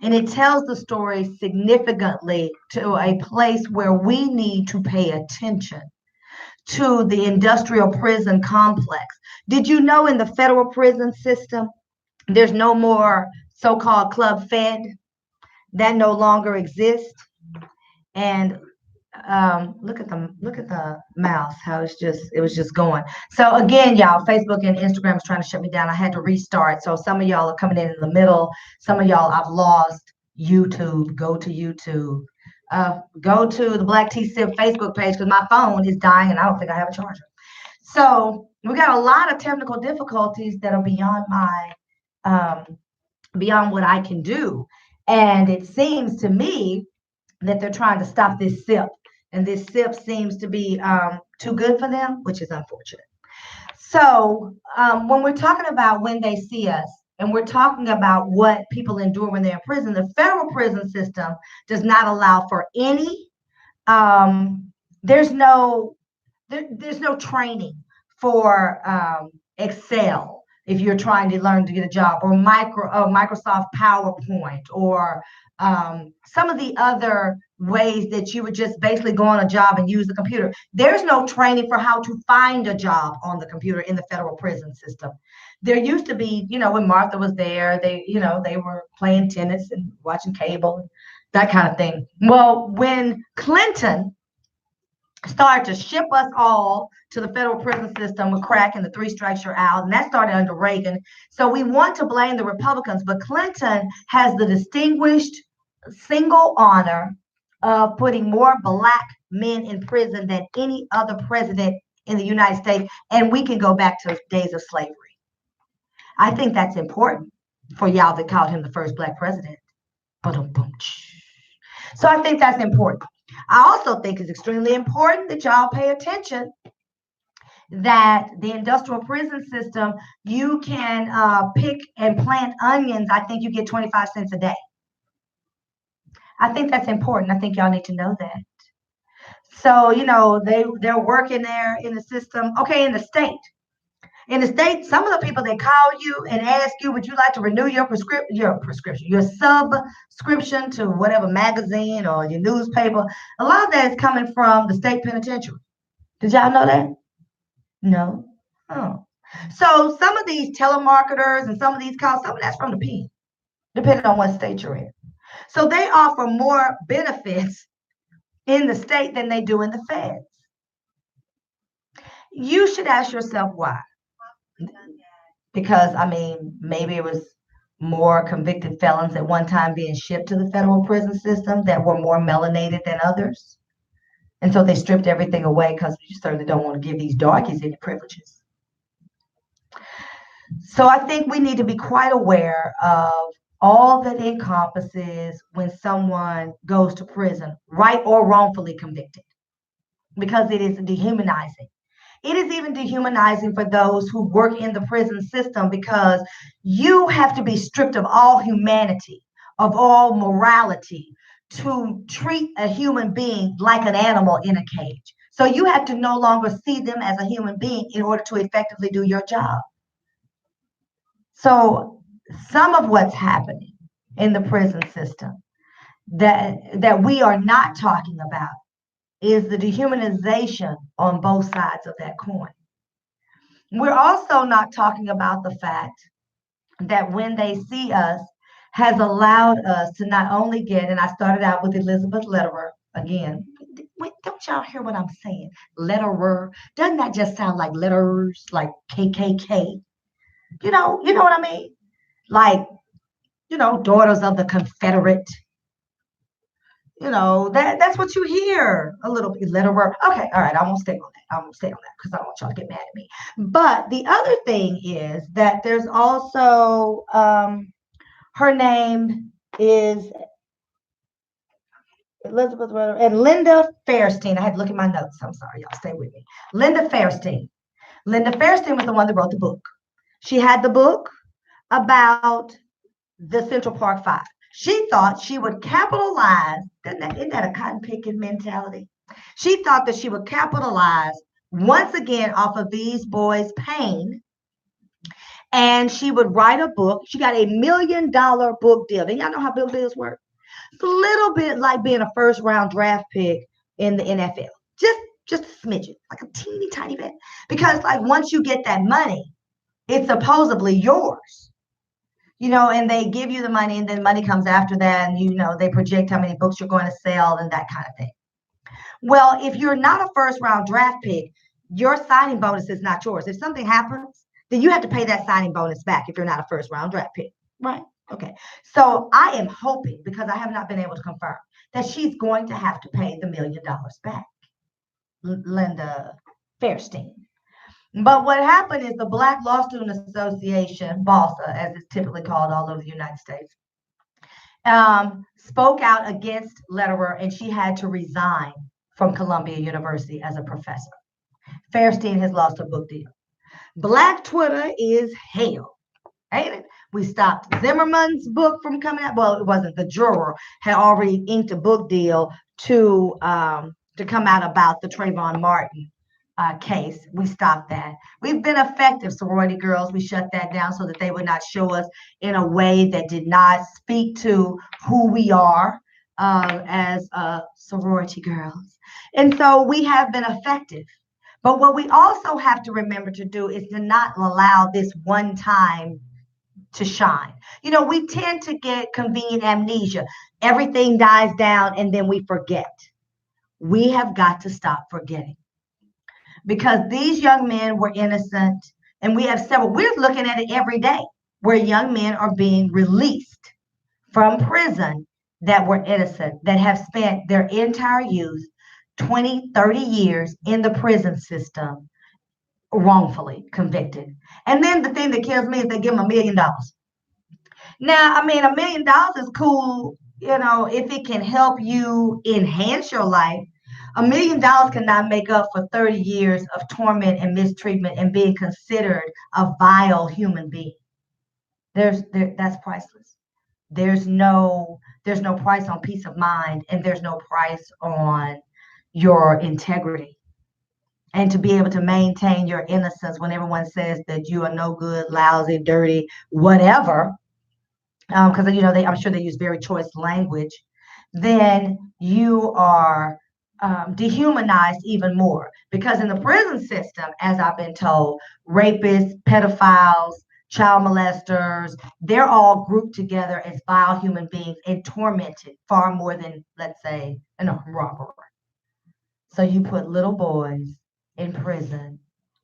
And it tells the story significantly to a place where we need to pay attention to the industrial prison complex. Did you know in the federal prison system, there's no more so-called Club Fed? That no longer exists. And look at the mouse, how it was just going. So again, y'all, Facebook and Instagram is trying to shut me down. I had to restart. So some of y'all are coming in the middle. Some of y'all I've lost. YouTube, go to YouTube. Go to the Black T Sip Facebook page because my phone is dying and I don't think I have a charger. So we got a lot of technical difficulties that are beyond what I can do. And it seems to me that they're trying to stop this SIP. And this SIP seems to be too good for them, which is unfortunate. So when we're talking about When They See Us, and we're talking about what people endure when they're in prison, the federal prison system does not allow for any, there's no training for Excel if you're trying to learn to get a job, or Microsoft PowerPoint, or some of the other ways that you would just basically go on a job and use the computer. There's no training for how to find a job on the computer in the federal prison system. There used to be, when Martha was there, they were playing tennis and watching cable, that kind of thing. Well, when Clinton started to ship us all to the federal prison system with crack and the 3 strikes you're out, and that started under Reagan. So we want to blame the Republicans, but Clinton has the distinguished single honor of putting more Black men in prison than any other president in the United States, and we can go back to days of slavery. I think that's important for y'all that called him the first Black president. So I think that's important. I also think it's extremely important that y'all pay attention that the industrial prison system, you can pick and plant onions. I think you get 25 cents a day. I think that's important. I think y'all need to know that. So, they're working there in the system. Okay, in the state. In the state, some of the people that call you and ask you, would you like to renew your subscription to whatever magazine or your newspaper, a lot of that is coming from the state penitentiary. Did y'all know that? No. Oh. So some of these telemarketers and some of these calls, some of that's from the pen. depending on what state you're in. So they offer more benefits in the state than they do in the feds. You should ask yourself why. Because, I mean, maybe it was more convicted felons at one time being shipped to the federal prison system that were more melanated than others. And so they stripped everything away because you certainly don't want to give these darkies any privileges. So I think we need to be quite aware of all that encompasses when someone goes to prison, right or wrongfully convicted, because it is dehumanizing. It is even dehumanizing for those who work in the prison system because you have to be stripped of all humanity, of all morality, to treat a human being like an animal in a cage. So you have to no longer see them as a human being in order to effectively do your job. So some of what's happening in the prison system that we are not talking about is the dehumanization on both sides of that coin. We're also not talking about the fact that when they see us, has allowed us to not only get, and I started out with Elizabeth Lederer again. Wait, don't y'all hear what I'm saying? Letterer. Doesn't that just sound like letters, like KKK? You know what I mean? Like, daughters of the Confederate. That's what you hear a little bit. Letterer. Okay, all right, I won't stay on that. I won't stay on that because I don't want y'all to get mad at me. But the other thing is that there's also her name is Elizabeth and Linda Fairstein. I had to look at my notes. I'm sorry, y'all. Stay with me. Linda Fairstein. Linda Fairstein was the one that wrote the book. She had the book about the Central Park Five. She thought she would capitalize. Isn't that a cotton picking mentality? She thought that she would capitalize once again off of these boys' pain, and she would write a book. She got $1 million book deal. And y'all know how book deals work. It's a little bit like being a first round draft pick in the NFL. Just a smidgen, like a teeny tiny bit. Because like once you get that money, it's supposedly yours. And they give you the money, and then money comes after that, and they project how many books you're going to sell and that kind of thing. Well, if you're not a first round draft pick, your signing bonus is not yours. If something happens, then you have to pay that signing bonus back if you're not a first round draft pick, right? Okay. So I am hoping, because I have not been able to confirm, that she's going to have to pay the $1 million back, Linda Fairstein. But what happened is the Black Law Student Association, BALSA, as it's typically called all over the United States, spoke out against Lederer, and she had to resign from Columbia University as a professor. Fairstein has lost her book deal. Black Twitter is hell, ain't it? We stopped Zimmerman's book from coming out. Well, it wasn't. The juror had already inked a book deal to come out about the Trayvon Martin case. We stopped that. We've been effective, sorority girls. We shut that down so that they would not show us in a way that did not speak to who we are as sorority girls. And so we have been effective. But what we also have to remember to do is to not allow this one time to shine. We tend to get convenient amnesia. Everything dies down and then we forget. We have got to stop forgetting, because these young men were innocent, and we have several. We're looking at it every day where young men are being released from prison that were innocent, that have spent their entire youth, 20, 30 years in the prison system, wrongfully convicted. And then the thing that kills me is they give them $1 million. Now, I mean, $1 million is cool, if it can help you enhance your life. $1 million cannot make up for 30 years of torment and mistreatment and being considered a vile human being. That's priceless. There's no price on peace of mind, and there's no price on your integrity. And to be able to maintain your innocence when everyone says that you are no good, lousy, dirty, whatever, because I'm sure they use very choice language, then you are dehumanized even more. Because in the prison system, as I've been told, rapists, pedophiles, child molesters. They're all grouped together as vile human beings and tormented far more than, let's say, an armed robber. So you put little boys in prison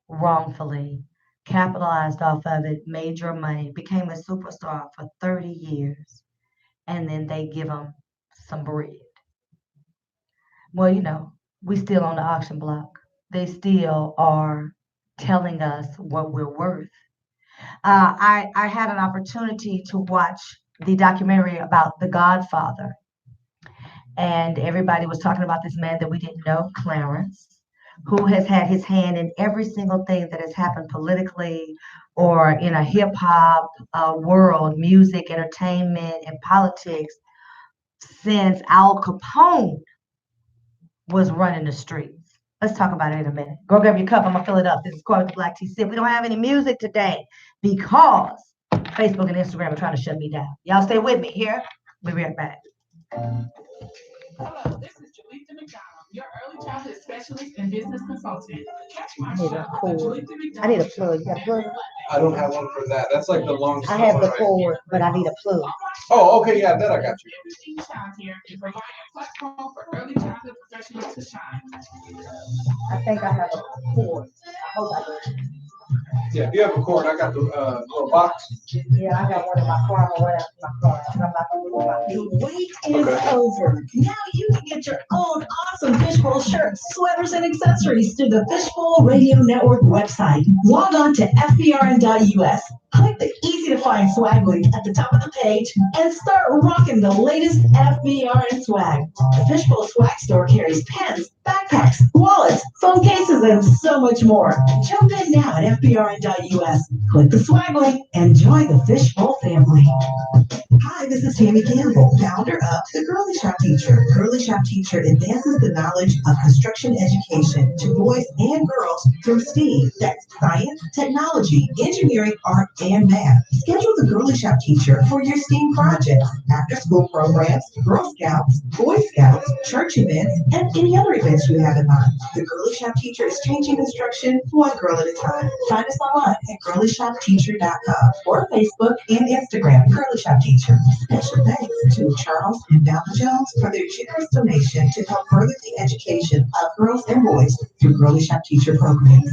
wrongfully, capitalized off of it, made your money, became a superstar for 30 years, and then they give them some bread. Well, we still on the auction block. They still are telling us what we're worth. I had an opportunity to watch the documentary about The Godfather, and everybody was talking about this man that we didn't know, Clarence, who has had his hand in every single thing that has happened politically or in a hip hop world, music, entertainment, and politics since Al Capone was running the streets. Let's talk about it in a minute. Go grab your cup. I'm gonna fill it up. This is Corey with the Black Tea Sip. We don't have any music today because Facebook and Instagram are trying to shut me down. Y'all stay with me here. We'll be right back. Hello, this is Jalisa McDonald, your early childhood specialist and business consultant. Catch my I need a show, The cord. Jalisa I McDonald need a plug. You got a plug? I don't have one for that. That's like the longest. I have one, the right? cord, but I need a plug. Oh, okay, yeah, that I got you. Everything Child Care and provide a platform for early childhood professionals to shine. I think I have a cord. I hope I do. Yeah, if you have a cord, I got the little box. Yeah, I got one in my car. I'm gonna run out to my car. I'm not gonna lose my The keys. wait is Okay. over. Now you can get your own awesome Fishbowl shirts, sweaters, and accessories through the Fishbowl Radio Network website. Log on to fbrn.us, click the easy-to-find swag link at the top of the page, and start rocking the latest FBRN swag. The Fishbowl swag store carries pens, backpacks, wallets, phone cases, and so much more. Jump in now at fbrn.us, click the swag link, and join the Fishbowl family. Hi, this is Tammy Campbell, founder of The Girly Shop Teacher. Girly Shop Teacher advances the knowledge of construction education to boys and girls through STEAM. That's science, technology, engineering, art, and math. Schedule The Girly Shop Teacher for your STEAM projects, after-school programs, Girl Scouts, Boy Scouts, church events, and any other events you have in mind. The Girly Shop Teacher is changing instruction one girl at a time. Find us online at girlyshopteacher.com or Facebook and Instagram, Girly Shop Teacher. Special thanks to Charles and Valma Jones for their generous donation to help further the education of girls and boys through Girly Shop Teacher programs.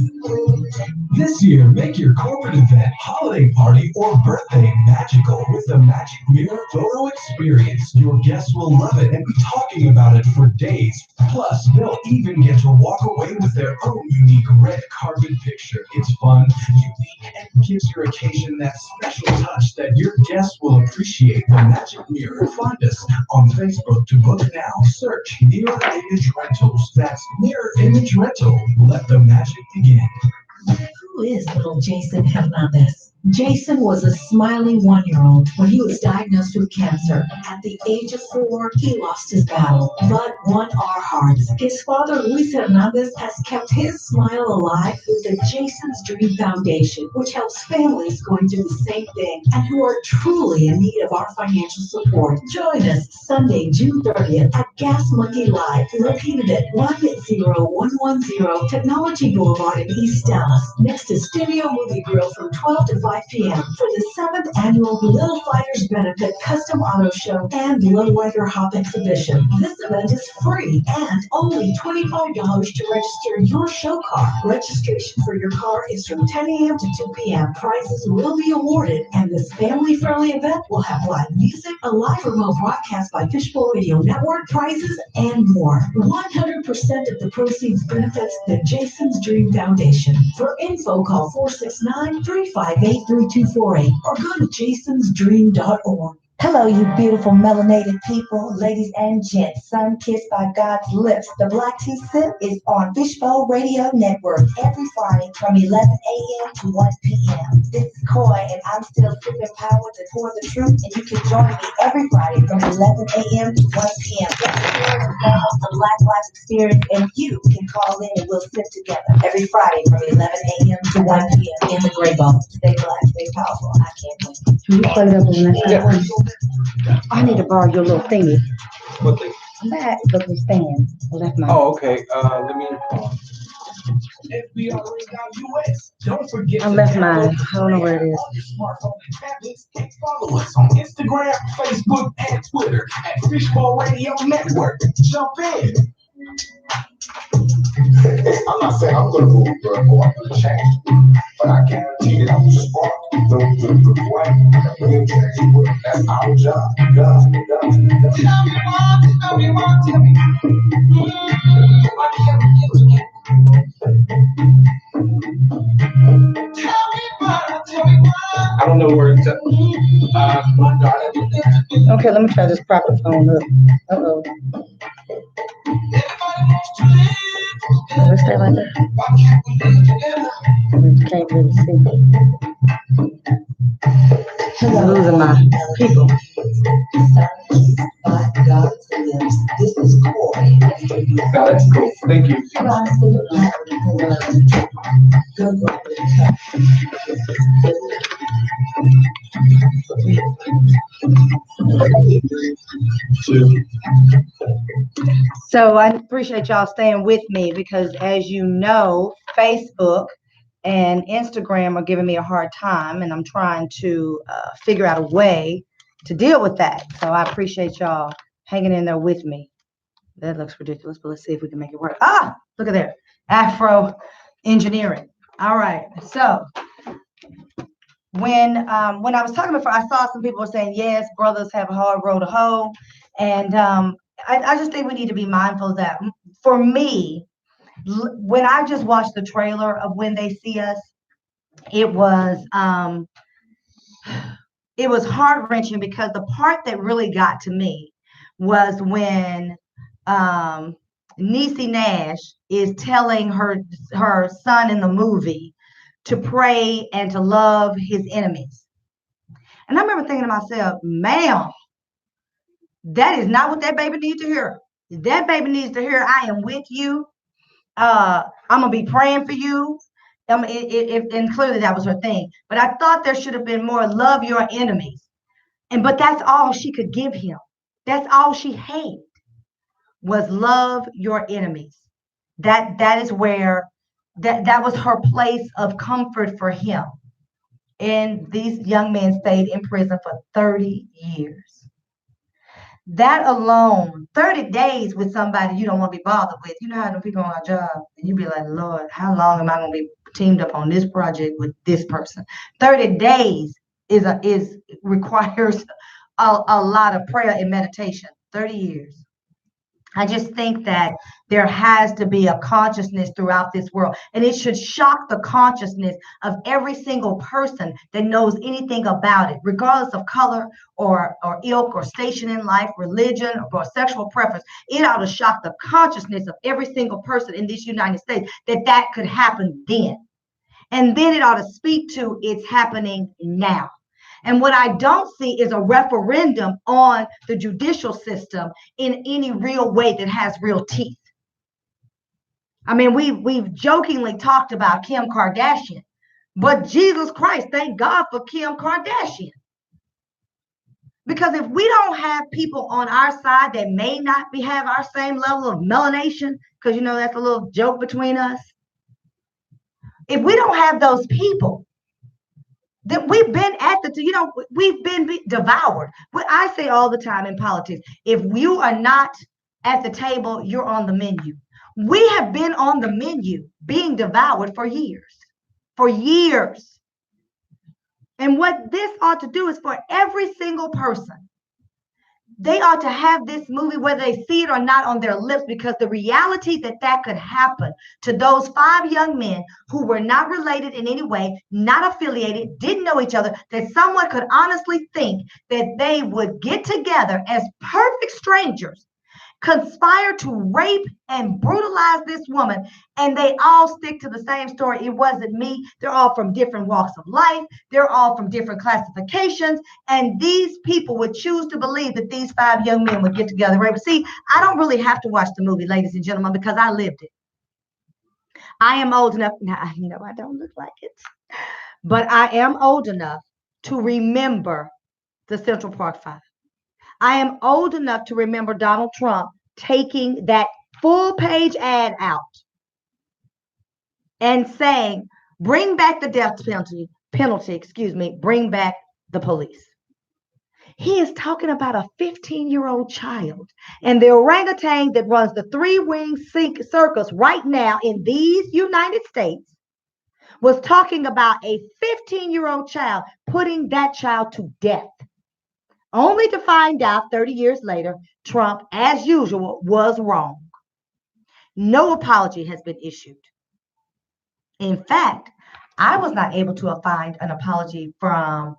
This year, make your corporate event, holiday party, or birthday magical with the Magic Mirror Photo Experience. Your guests will love it and be talking about it for days. Plus, they'll even get to walk away with their own unique red carpet picture. It's fun, unique, and gives your occasion that special touch that your guests will appreciate. The Magic Mirror. Find us on Facebook to book now. Search Mirror Image Rentals. That's Mirror Image Rental. Let the magic begin. Who is little Jason Hernandez? Jason was a smiling 1-year-old when he was diagnosed with cancer. At the age of 4, he lost his battle, but won our hearts. His father, Luis Hernandez, has kept his smile alive with the Jason's Dream Foundation, which helps families going through the same thing and who are truly in need of our financial support. Join us Sunday, June 30th at Gas Monkey Live, located at 10110 Technology Boulevard in East Dallas, next to Studio Movie Grill from 12 to 5 p.m. for the 7th annual Little Fighters Benefit Custom Auto Show and Lowrider Hop Exhibition. This event is free and only $25 to register your show car. Registration for your car is from 10 a.m. to 2 p.m. Prizes will be awarded, and this family-friendly event will have live music, a live remote broadcast by Fishbowl Radio Network, prizes, and more. 100% of the proceeds benefits the Jason's Dream Foundation. For info, call 469-358-3248 or go to jasonsdream.org. Hello, you beautiful melanated people, ladies and gents, sun-kissed by God's lips. The Black Tea Sip is on Fishbowl Radio Network every Friday from 11 a.m. to 1 p.m. This is Coy, and I'm still sipping power to pour the truth, and you can join me every Friday from 11 a.m. to 1 p.m. Let's share the Black Lives experience, and you can call in and we'll sip together every Friday from 11 a.m. to 1 p.m. in the Gray Ball. Stay black, stay powerful. I can't wait. Can you plug it up on the next one? I need to borrow your little thingy. What thing? That looking stand. I left my. Oh, okay. Let me. FBR.US. Don't forget I left mine. I don't know where it is. on your smartphone and tablets. Follow us on Instagram, Facebook, and Twitter at Fishbowl Radio Network. Jump in. I'm not saying I'm gonna move, or I'm gonna change, but I guarantee that I'm gonna spark the flame that will change. That's our job. Tell me more, tell me more, tell me. What do you get to get? Tell me more. I don't know where it's at. Okay, let me try this proper phone up. Uh-oh. Will it stay like that? I can't really see. I'm losing my people. This is Corey. Got it. Cool. Thank you. So I appreciate y'all staying with me because, as you know, Facebook and Instagram are giving me a hard time, and I'm trying to figure out a way to deal with that. So I appreciate y'all hanging in there with me. That looks ridiculous, but let's see if we can make it work. Ah, look at there. Afro engineering. All right. So when I was talking before, I saw some people were saying, yes, brothers have a hard road to hoe. And I just think we need to be mindful of that. For me, when I just watched the trailer of When They See Us, it was heart-wrenching because the part that really got to me was when Niecy Nash is telling her son in the movie to pray and to love his enemies. And I remember thinking to myself, ma'am, that is not what that baby needs to hear. That baby needs to hear, I am with you. I'm going to be praying for you. And clearly that was her thing. But I thought there should have been more love your enemies. But that's all she could give him. That's all she had was love your enemies. That is where that was her place of comfort for him. And these young men stayed in prison for 30 years. That alone, 30 days with somebody you don't want to be bothered with. You know how the people on our job, and you be like, Lord, how long am I going to be teamed up on this project with this person? 30 days requires a lot of prayer and meditation. 30 years. I just think that there has to be a consciousness throughout this world, and it should shock the consciousness of every single person that knows anything about it, regardless of color or ilk or station in life, religion or sexual preference. It ought to shock the consciousness of every single person in this United States that could happen then. And then it ought to speak to it's happening now. And what I don't see is a referendum on the judicial system in any real way that has real teeth. I mean, we've jokingly talked about Kim Kardashian, but Jesus Christ, thank God for Kim Kardashian. Because if we don't have people on our side that may not have our same level of melanation, because, you know, that's a little joke between us. If we don't have those people, that we've been we've been devoured. What I say all the time in politics, if you are not at the table, you're on the menu. We have been on the menu being devoured for years. And what this ought to do is for every single person, they ought to have this movie, whether they see it or not, on their lips, because the reality that could happen to those 5 young men who were not related in any way, not affiliated, didn't know each other, that someone could honestly think that they would get together as perfect strangers, conspire to rape and brutalize this woman, and they all stick to the same story. It wasn't me. They're all from different walks of life. They're all from different classifications. And these people would choose to believe that these 5 young men would get together and rape. See, I don't really have to watch the movie, ladies and gentlemen, because I lived it. I am old enough. Now, I don't look like it, but I am old enough to remember the Central Park 5. I am old enough to remember Donald Trump taking that full-page ad out and saying, bring back the death penalty, bring back the police. He is talking about a 15-year-old child. And the orangutan that runs the three-winged circus right now in these United States was talking about a 15-year-old child, putting that child to death. Only to find out 30 years later, Trump, as usual, was wrong. No apology has been issued. In fact, I was not able to find an apology from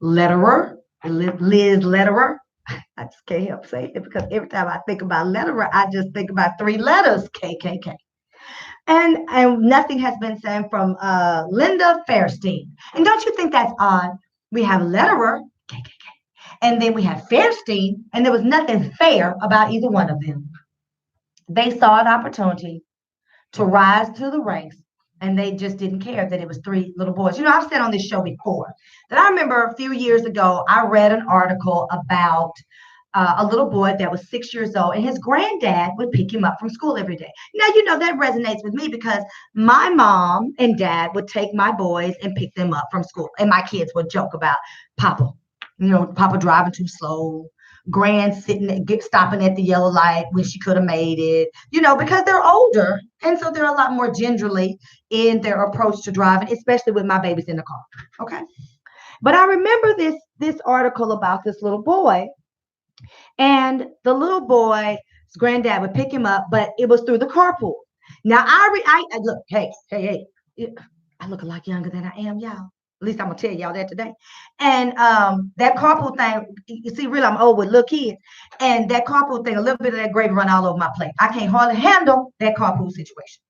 Liz Lederer. I just can't help saying it because every time I think about Lederer, I just think about three letters, KKK. And nothing has been said from Linda Fairstein. And don't you think that's odd? We have Lederer, KKK, and then we have Fairstein, and there was nothing fair about either one of them. They saw an opportunity to rise to the ranks, and they just didn't care that it was three little boys. I've said on this show before that I remember a few years ago, I read an article about a little boy that was 6 years old, and his granddad would pick him up from school every day. Now, that resonates with me because my mom and dad would take my boys and pick them up from school, and my kids would joke about Papa, Papa driving too slow, Grand stopping at the yellow light when she could have made it, because they're older. And so they're a lot more gingerly in their approach to driving, especially with my babies in the car. Okay. But I remember this article about this little boy, and the little boy's granddad would pick him up, but it was through the carpool. Now I look, hey, I look a lot younger than I am, y'all. At least I'm gonna tell y'all that today. And that carpool thing, you see, really, I'm old with little kids. And that carpool thing, a little bit of that gravy run all over my plate. I can't hardly handle that carpool situation.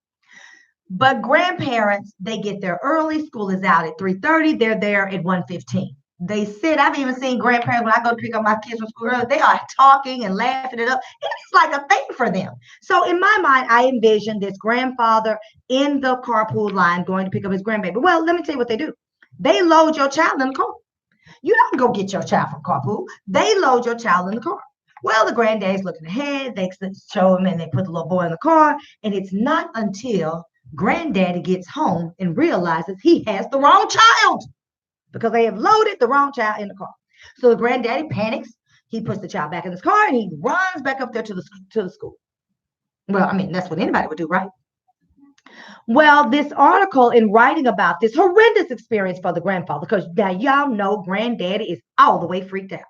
But grandparents, they get there early. School is out at 3:30. They're there at 1:15. They sit. I've even seen grandparents when I go to pick up my kids from school early. They are talking and laughing it up. It's like a thing for them. So in my mind, I envision this grandfather in the carpool line going to pick up his grandbaby. Well, let me tell you what they do. They load your child in the car. You don't go get your child from carpool. They load your child in the car. Well, the granddad's looking ahead. They show him and they put the little boy in the car. And it's not until granddaddy gets home and realizes he has the wrong child because they have loaded the wrong child in the car. So the granddaddy panics. He puts the child back in his car and he runs back up there to the school. Well, I mean, that's what anybody would do, right? Well, this article in writing about this horrendous experience for the grandfather, because now y'all know granddaddy is all the way freaked out.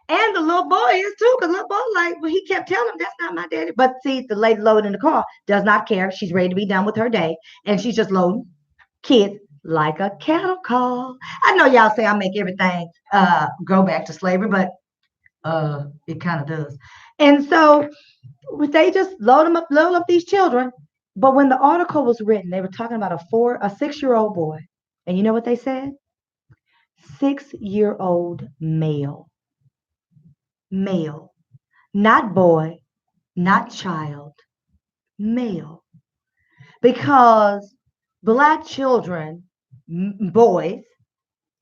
And the little boy is too, because little boy, he kept telling him, that's not my daddy. But see, the lady loaded in the car does not care. She's ready to be done with her day. And she's just loading kids like a cattle call. I know y'all say I make everything go back to slavery, but it kind of does. And so they just load up these children. But when the article was written, they were talking about a 6-year-old boy. And you know what they said? 6-year-old male. Male. Not boy, not child. Male. Because Black children, boys,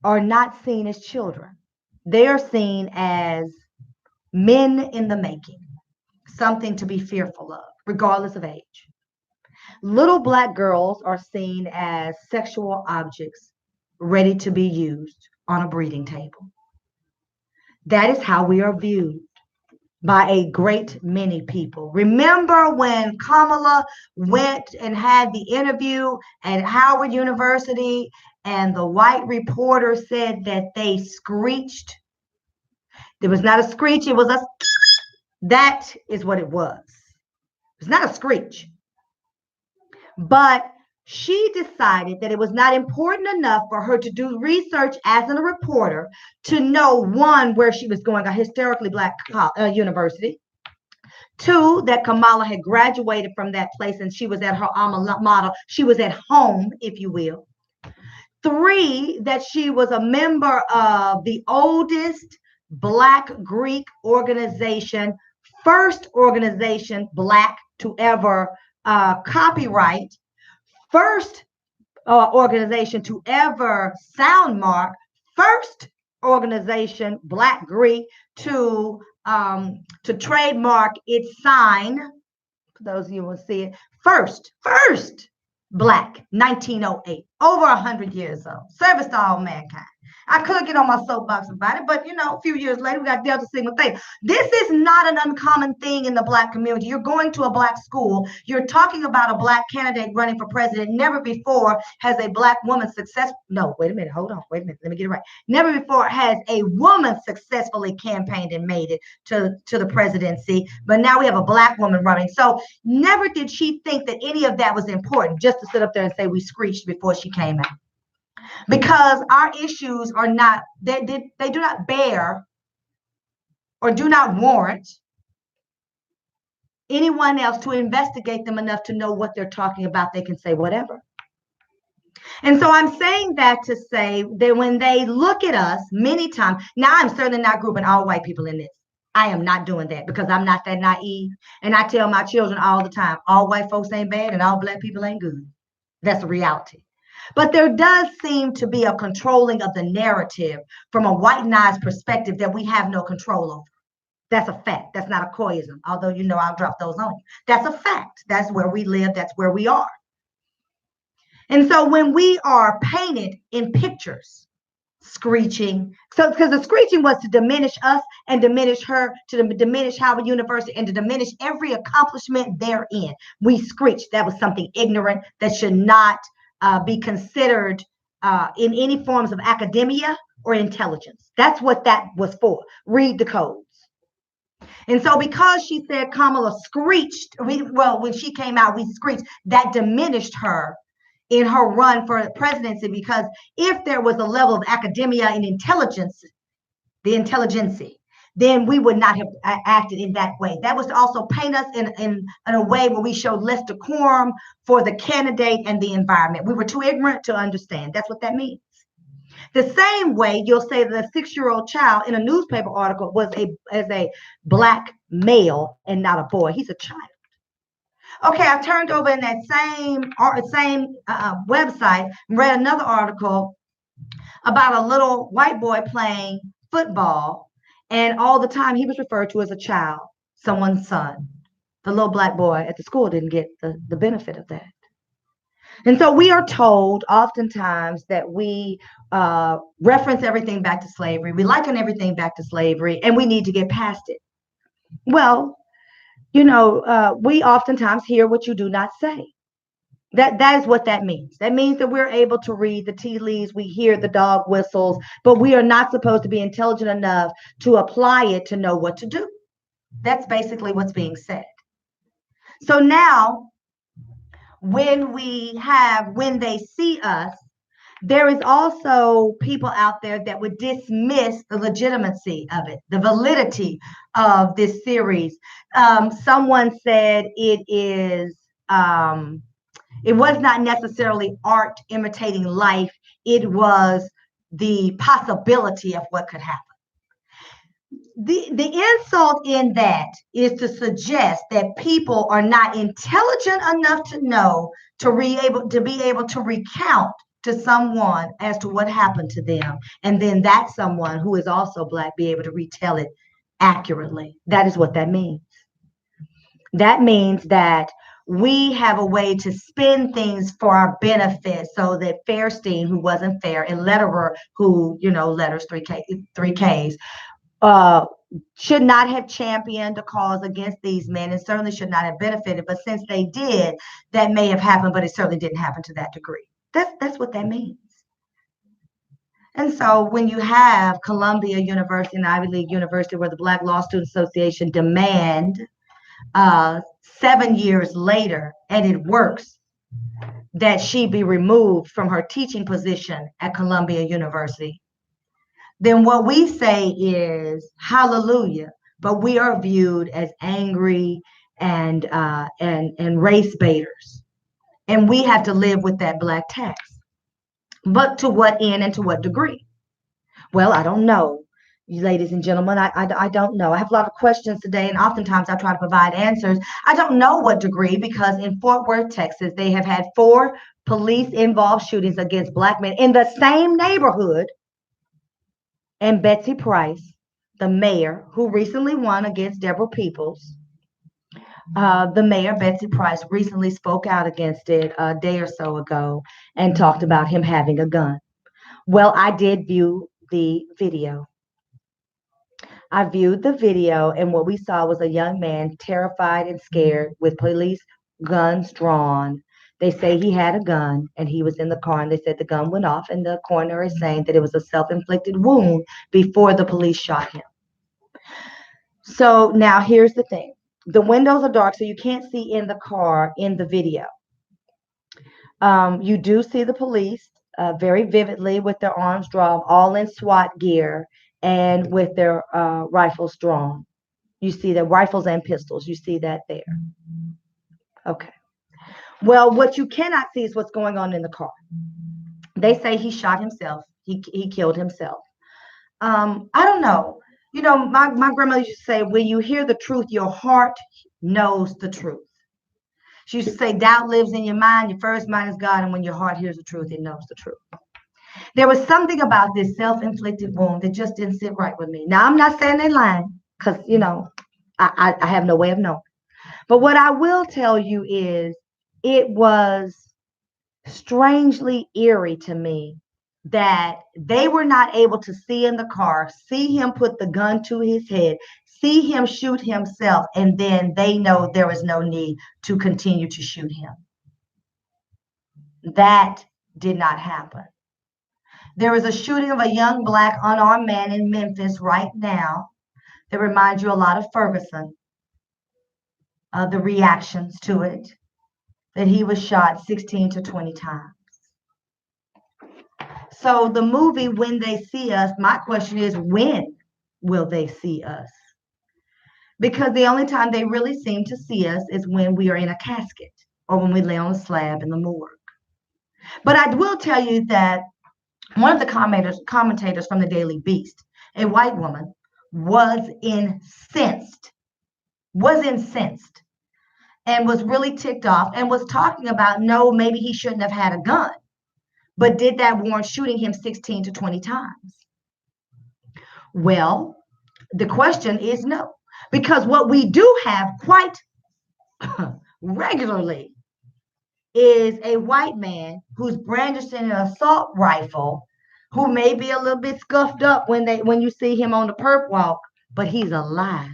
are not seen as children. They are seen as men in the making. Something to be fearful of, regardless of age. Little Black girls are seen as sexual objects ready to be used on a breeding table. That is how we are viewed by a great many people. Remember when Kamala went and had the interview at Howard University and the white reporter said that they screeched? There was not a screech, it was a that is what it was. It's not a screech. But she decided that it was not important enough for her to do research as a reporter to know, one, where she was going, a hysterically Black university. Two, that Kamala had graduated from that place and she was at her alma mater. She was at home, if you will. Three, that she was a member of the oldest Black Greek organization, first organization Black to ever copyright, first organization to ever sound mark, first organization Black Greek to trademark its sign. For those of you who will see it, first Black, 1908, over 100 years old, service to all mankind. I could get on my soapbox about it, but a few years later, we got Delta Sigma Theta. This is not an uncommon thing in the Black community. You're going to a Black school, you're talking about a Black candidate running for president. Never before has a Black woman no, wait a minute, hold on, wait a minute, let me get it right. Never before has a woman successfully campaigned and made it to the presidency, but now we have a Black woman running. So never did she think that any of that was important, just to sit up there and say we screeched before she came out. Because our issues are not, they do not bear or do not warrant anyone else to investigate them enough to know what they're talking about. They can say whatever. And so I'm saying that to say that when they look at us many times, now I'm certainly not grouping all white people in this. I am not doing that because I'm not that naive. And I tell my children all the time, all white folks ain't bad and all Black people ain't good. That's a reality. But there does seem to be a controlling of the narrative from a whitenized perspective that we have no control over. That's a fact. That's not a coyism, although I'll drop those on you. That's a fact. That's where we live. That's where we are. And so when we are painted in pictures, screeching, so because the screeching was to diminish us and diminish her, to diminish Howard University and to diminish every accomplishment therein. We screeched. That was something ignorant that should not be considered in any forms of academia or intelligence. That's what that was for. Read the codes. And so because she said Kamala screeched, when she came out, we screeched, that diminished her in her run for presidency, because if there was a level of academia and intelligence, the intelligentsia, then we would not have acted in that way. That was to also paint us in a way where we showed less decorum for the candidate and the environment. We were too ignorant to understand. That's what that means. The same way you'll say that a 6-year-old child in a newspaper article was a Black male and not a boy. He's a child. Okay, I turned over in that same website, read another article about a little white boy playing football, and all the time he was referred to as a child, someone's son. The little Black boy at the school didn't get the benefit of that. And so we are told oftentimes that we reference everything back to slavery, we liken everything back to slavery, and we need to get past it. Well, we oftentimes hear what you do not say. That is what that means. That means that we're able to read the tea leaves, we hear the dog whistles, but we are not supposed to be intelligent enough to apply it to know what to do. That's basically what's being said. So now, when they see us, there is also people out there that would dismiss the legitimacy of it, the validity of this series. Someone said it was not necessarily art imitating life. It was the possibility of what could happen. The insult in that is to suggest that people are not intelligent enough to know to be able to recount to someone as to what happened to them, and then that someone who is also Black be able to retell it accurately. That is what that means. That means that we have a way to spin things for our benefit, so that Fairstein, who wasn't fair, and Lederer, who letters 3Ks, should not have championed a cause against these men, and certainly should not have benefited. But since they did, that may have happened, but it certainly didn't happen to that degree. That's what that means. And so when you have Columbia University and Ivy League University, where the Black Law Student Association demand 7 years later, and it works, that she be removed from her teaching position at Columbia University, then what we say is hallelujah, but we are viewed as angry and race baiters, and we have to live with that Black tax. But to what end and to what degree? Well, I don't know, ladies and gentlemen. I don't know. I have a lot of questions today, and oftentimes I try to provide answers. I don't know what degree, because in Fort Worth, Texas, they have had 4 police-involved shootings against Black men in the same neighborhood. And Betsy Price, the mayor, who recently won against Deborah Peoples, The mayor, Betsy Price, recently spoke out against it a day or so ago and talked about him having a gun. Well, I did view the video. I viewed the video, and what we saw was a young man terrified and scared with police guns drawn. They say he had a gun and he was in the car, and they said the gun went off, and the coroner is saying that it was a self inflicted wound before the police shot him. So now here's the thing, the windows are dark, so you can't see in the car in the video. You do see the police very vividly with their arms drawn, all in SWAT gear and with their rifles drawn. You see the rifles and pistols. You see that there. Okay. Well, what you cannot see is what's going on in the car. They say he shot himself. He killed himself. I don't know. You know, my grandmother used to say, when you hear the truth, your heart knows the truth. She used to say, doubt lives in your mind. Your first mind is God. And when your heart hears the truth, it knows the truth. There was something about this self-inflicted wound that just didn't sit right with me. Now, I'm not saying they're lying because, you know, I have no way of knowing. But what I will tell you is it was strangely eerie to me that they were not able to see in the car, see him put the gun to his head, see him shoot himself, and then they know there is no need to continue to shoot him. That did not happen. There is a shooting of a young black unarmed man in Memphis right now that reminds you a lot of Ferguson, the reactions to it, that he was shot 16 to 20 times. So the movie, When They See Us, my question is, when will they see us? Because the only time they really seem to see us is when we are in a casket or when we lay on a slab in the morgue. But I will tell you that one of the commentators from the Daily Beast, a white woman, was incensed, and was really ticked off and was talking about, no, maybe he shouldn't have had a gun. But did that warrant shooting him 16 to 20 times? Well, the question is no. Because what we do have quite regularly is a white man who's brandishing an assault rifle, who may be a little bit scuffed up when you see him on the perp walk, but he's alive.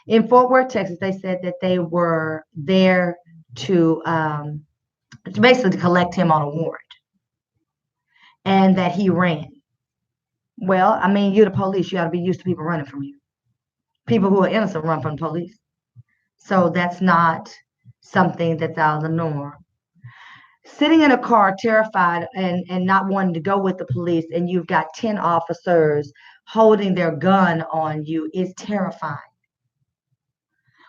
In Fort Worth, Texas, they said that they were there to basically collect him on a warrant, and that he ran. Well, I mean, you're the police. You ought to be used to people running from you. People who are innocent run from police. So that's not something that's out of the norm. Sitting in a car terrified and not wanting to go with the police, and you've got 10 officers holding their gun on you, is terrifying.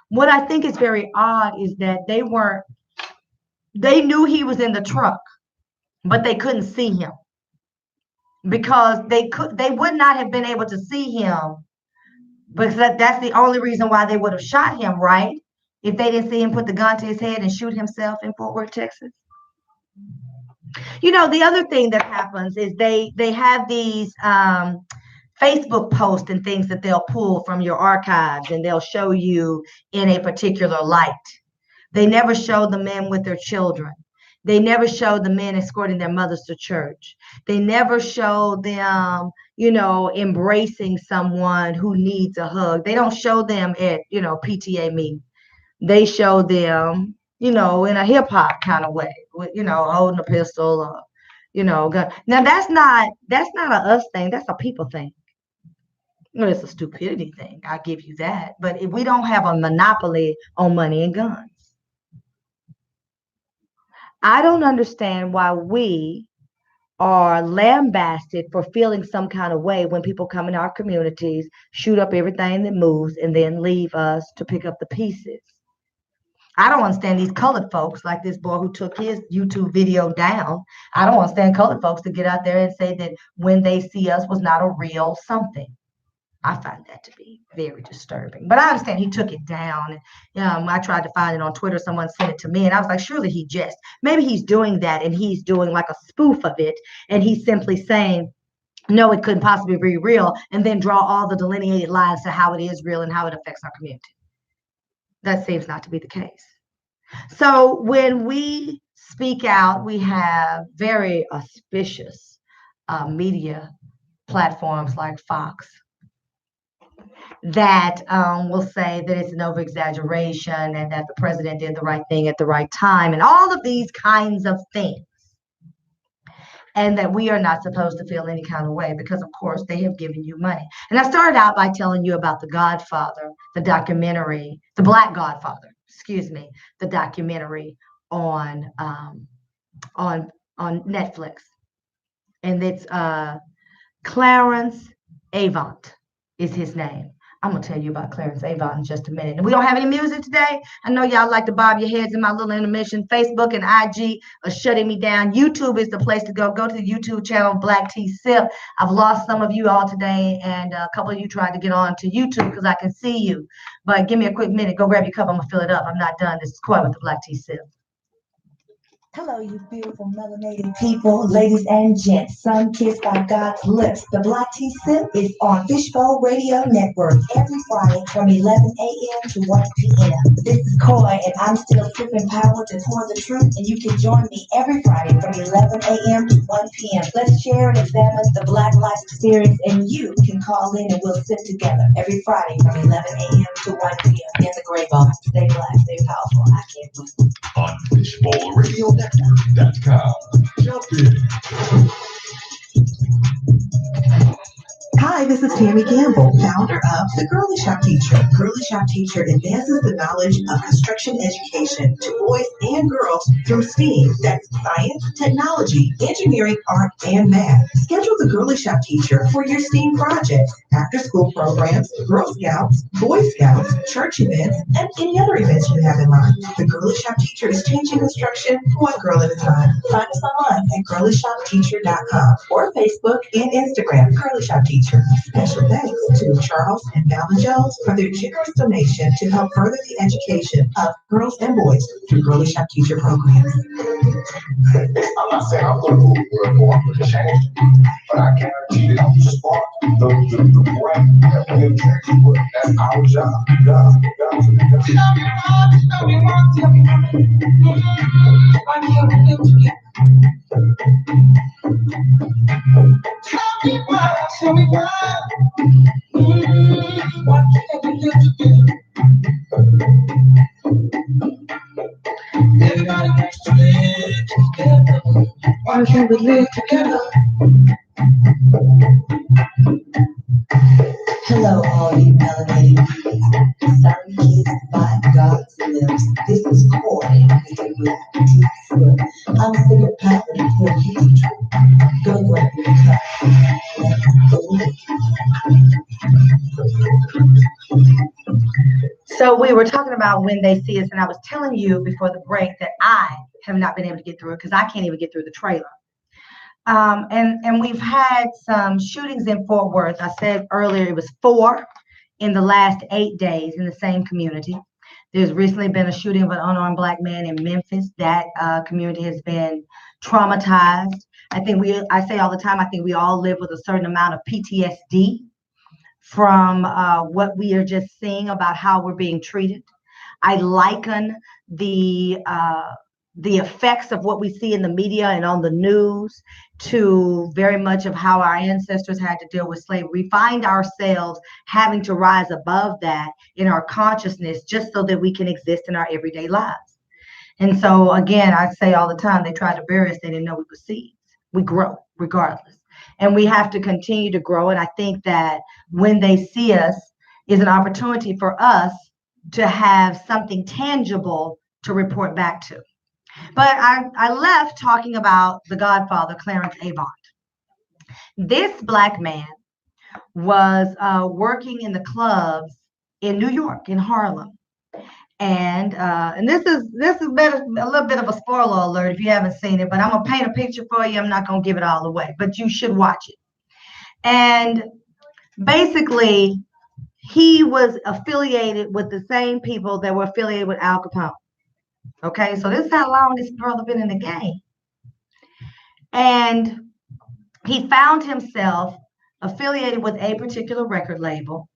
What I think is very odd is that they knew he was in the truck, but they couldn't see him, because they would not have been able to see him, because that's the only reason why they would have shot him, right? If they didn't see him put the gun to his head and shoot himself in Fort Worth, Texas. You know, the other thing that happens is they have these Facebook posts and things that they'll pull from your archives, and they'll show you in a particular light. They never show the men with their children. They never show the men escorting their mothers to church. They never show them, you know, embracing someone who needs a hug. They don't show them at, you know, PTA meetings. They show them, you know, in a hip hop kind of way, with, you know, holding a pistol or, you know, gun. Now that's not a us thing. That's a people thing. Well, it's a stupidity thing. I give you that. But if we don't have a monopoly on money and guns, I don't understand why we are lambasted for feeling some kind of way when people come in our communities, shoot up everything that moves, and then leave us to pick up the pieces. I don't understand these colored folks, like this boy who took his YouTube video down. I don't understand colored folks to get out there and say that When They See Us was not a real something. I find that to be very disturbing. But I understand he took it down. I tried to find it on Twitter. Someone sent it to me, and I was like, surely he just, maybe he's doing that, and he's doing like a spoof of it, and he's simply saying, no, it couldn't possibly be real, and then draw all the delineated lines to how it is real and how it affects our community. That seems not to be the case. So when we speak out, we have very auspicious media platforms like Fox that will say that it's an over exaggeration and that the president did the right thing at the right time and all of these kinds of things. And that we are not supposed to feel any kind of way because, of course, they have given you money. And I started out by telling you about The Godfather, the documentary, The Black Godfather, excuse me, the documentary on on Netflix, and it's Clarence Avant is his name. I'm gonna tell you about Clarence Avant in just a minute. And we don't have any music today. I know y'all like to bob your heads in my little intermission. Facebook and IG are shutting me down. YouTube is the place to go. Go to the YouTube channel Black Tea Sip. I've lost some of you all today, and a couple of you tried to get on to YouTube because I can see you. But give me a quick minute. Go grab your cup. I'm gonna fill it up. I'm not done. This is Koi with the Black Tea Sip. Hello, you beautiful melanated people, ladies and gents, sun-kissed by God's lips. The Black Tea Sip is on Fishbowl Radio Network every Friday from 11 a.m. to 1 p.m. This is Koi, and I'm still sipping power to pour the truth, and you can join me every Friday from 11 a.m. to 1 p.m. Let's share and examine the Black life experience, and you can call in and we'll sit together every Friday from 11 a.m. to 1 p.m. in the Gray Ball. Stay black, stay powerful. I can't wait. On FishbowlRadioNetwork.com. Jump in. Hi, this is Tammy Campbell, founder of The Girly Shop Teacher. Girly Shop Teacher advances the knowledge of construction education to boys and girls through STEAM, that's science, technology, engineering, art, and math. Schedule The Girly Shop Teacher for your STEAM projects, after-school programs, Girl Scouts, Boy Scouts, church events, and any other events you have in mind. The Girly Shop Teacher is changing instruction one girl at a time. Find us online at girlyshopteacher.com or Facebook and Instagram, Girly Shop Teacher. Special thanks to Charles and Valma Jones for their generous donation to help further the education of girls and boys through Girly Shop Teacher programs. I'm not saying I'm going to move or I'm going to change, but I guarantee that I'm spark the brain that will change, but that's our job. Tell me why can't we live together? Tell me why. Why can't we live together? Everybody wants to live together. Why can't we live together? Hello, all you melanated people. Sun-kissed by God's lips. This is Koi with the Black Tea Sip. I'm sick of poverty for you. Go grab your cup. So we were talking about when they see us, and I was telling you before the break that I have not been able to get through it because I can't even get through the trailer. And we've had some shootings in Fort Worth. I said earlier it was 4 in the last 8 days in the same community. There's recently been a shooting of an unarmed Black man in Memphis. That community has been traumatized. I say all the time, I think we all live with a certain amount of PTSD from what we are just seeing about how we're being treated. I liken the effects of what we see in the media and on the news to very much of how our ancestors had to deal with slavery. We find ourselves having to rise above that in our consciousness just so that we can exist in our everyday lives. And so, again, I say all the time, they tried to bury us, they didn't know we were seeds. We grow regardless. And we have to continue to grow. And I think that when they see us is an opportunity for us to have something tangible to report back to. But I left talking about the Godfather, Clarence Avant. This Black man was working in the clubs in New York, in Harlem. And this has been a little bit of a spoiler alert if you haven't seen it, but I'm gonna paint a picture for you. I'm not gonna give it all away, but you should watch it. And basically, he was affiliated with the same people that were affiliated with Al Capone. Okay, so this is how long this brother been in the game. And he found himself affiliated with a particular record label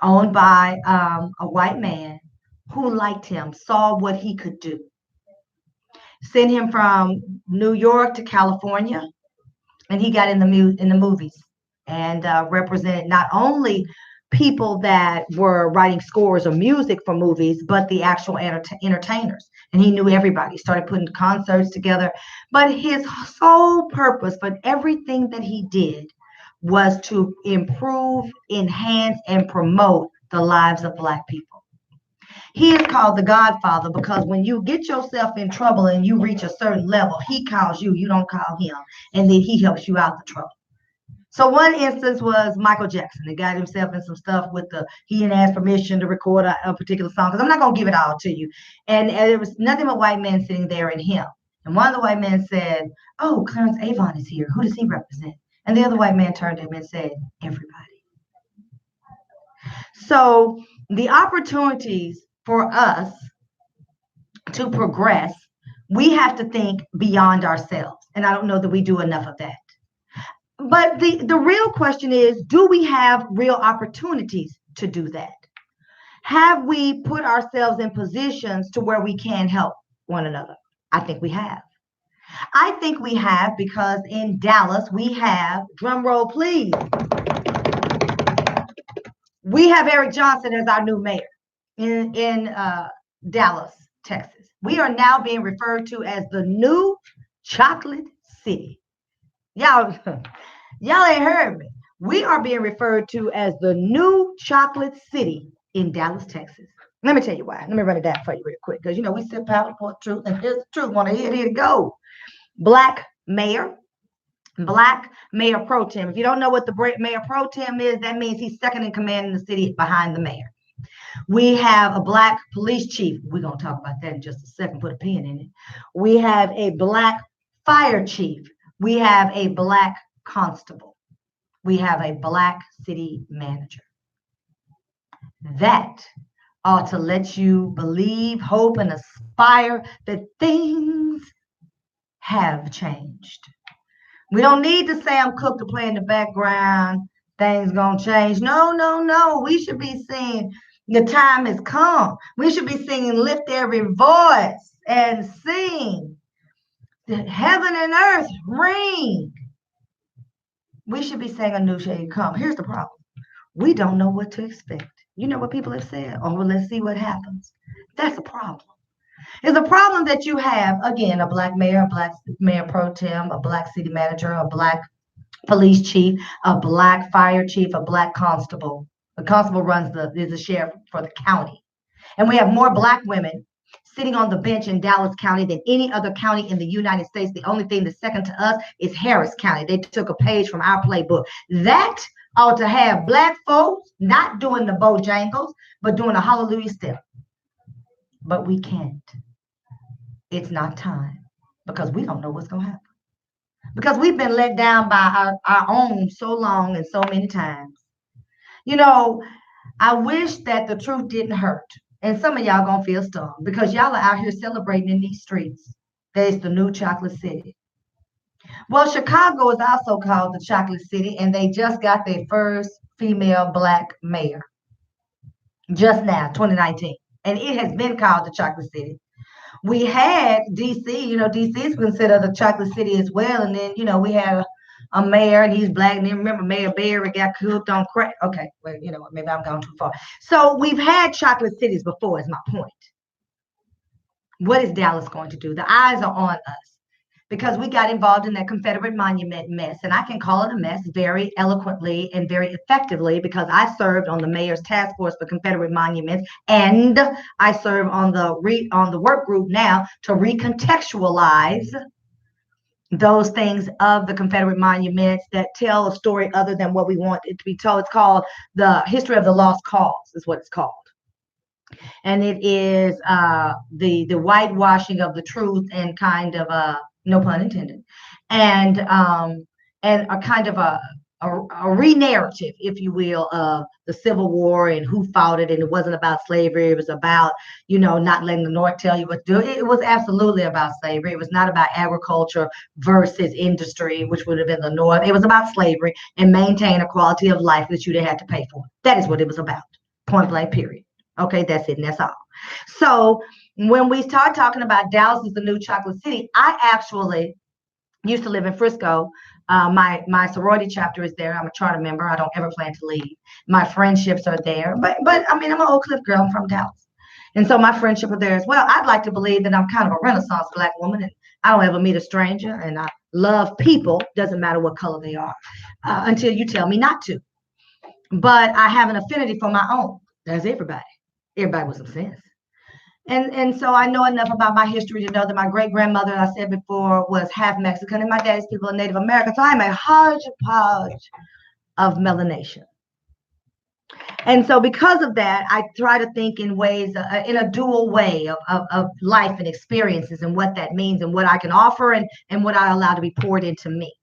owned by a white man who liked him, saw what he could do. Sent him from New York to California, and he got in the movies and represented not only people that were writing scores or music for movies, but the actual entertainers. And he knew everybody. He started putting concerts together. But his sole purpose for everything that he did was to improve, enhance, and promote the lives of Black people. He is called the Godfather because when you get yourself in trouble and you reach a certain level, he calls you, you don't call him, and then he helps you out the trouble. So one instance was Michael Jackson. He got himself in some stuff with he didn't ask permission to record a particular song, because I'm not going to give it all to you. And it was nothing but white men sitting there and him. And one of the white men said, "Oh, Clarence Avon is here. Who does he represent?" And the other white man turned to him and said, "Everybody." So the opportunities for us to progress, we have to think beyond ourselves. And I don't know that we do enough of that. But the real question is, do we have real opportunities to do that? Have we put ourselves in positions to where we can help one another? I think we have. I think we have because in Dallas, we have, drum roll please, we have Eric Johnson as our new mayor in Dallas, Texas. We are now being referred to as the new chocolate city. Y'all ain't heard me. We are being referred to as the new chocolate city in Dallas, Texas. Let me tell you why. Let me run it down for you real quick, because we sit power, report truth, and here's the truth. Want to hear it? Here to go. Black mayor pro tem. If you don't know what the mayor pro tem is, that means he's second in command in the city behind the mayor. We have a Black police chief. We're going to talk about that in just a second. Put a pin in it. We have a Black fire chief. We have a Black constable. We have a Black city manager. That ought to let you believe, hope, and aspire that things have changed. We don't need to Sam Cooke to play in the background. Things gonna change. No. We should be singing, the time has come. We should be singing, lift every voice and sing. Heaven and earth ring. We should be saying a new shade come. Here's the problem. We don't know what to expect. You know what people have said? Oh, well, let's see what happens. That's a problem. It's a problem that you have, again, a Black mayor, a Black mayor pro tem, a Black city manager, a Black police chief, a Black fire chief, a Black constable. The constable is the sheriff for the county. And we have more Black women sitting on the bench in Dallas County than any other county in the United States. The only thing that's second to us is Harris County. They took a page from our playbook. That ought to have Black folks not doing the Bojangles, but doing a hallelujah step. But we can't. It's not time, because we don't know what's going to happen. Because we've been let down by our own so long and so many times. I wish that the truth didn't hurt. And some of y'all gonna feel stung because y'all are out here celebrating in these streets that it's the new chocolate city. Well, Chicago is also called the chocolate city, and they just got their first female Black mayor just now, 2019. And it has been called the chocolate city. We had DC, DC is considered the chocolate city as well. And then, we had a mayor, and he's Black. And then remember, Mayor Barry got cooked on crack. Okay, well, maybe I'm going too far. So we've had chocolate cities before, is my point. What is Dallas going to do? The eyes are on us because we got involved in that Confederate monument mess. And I can call it a mess very eloquently and very effectively because I served on the mayor's task force for Confederate monuments, and I serve on the work group now to recontextualize those things of the Confederate monuments that tell a story other than what we want it to be told. It's called the History of the Lost Cause, is what it's called. And it is the whitewashing of the truth and kind of no pun intended, and a kind of a re-narrative, if you will, of the Civil War and who fought it. And it wasn't about slavery. It was about, not letting the North tell you what to do. It was absolutely about slavery. It was not about agriculture versus industry, which would have been the North. It was about slavery and maintain a quality of life that you didn't have to pay for. That is what it was about. Point blank, period. Okay, that's it, and that's all. So when we start talking about Dallas is the new chocolate city, I actually used to live in Frisco. My sorority chapter is there. I'm a charter member. I don't ever plan to leave. My friendships are there, but I mean I'm an Oak Cliff girl. I'm from Dallas, and so my friendship are there as well. I'd like to believe that I'm kind of a Renaissance black woman, and I don't ever meet a stranger, and I love people. Doesn't matter what color they are, until you tell me not to. But I have an affinity for my own. That's everybody. Everybody with some sense. And so I know enough about my history to know that my great grandmother, I said before, was half Mexican, and my dad's people are Native American. So I'm a hodgepodge of melanation. And so because of that, I try to think in ways, in a dual way of life and experiences and what that means and what I can offer and what I allow to be poured into me.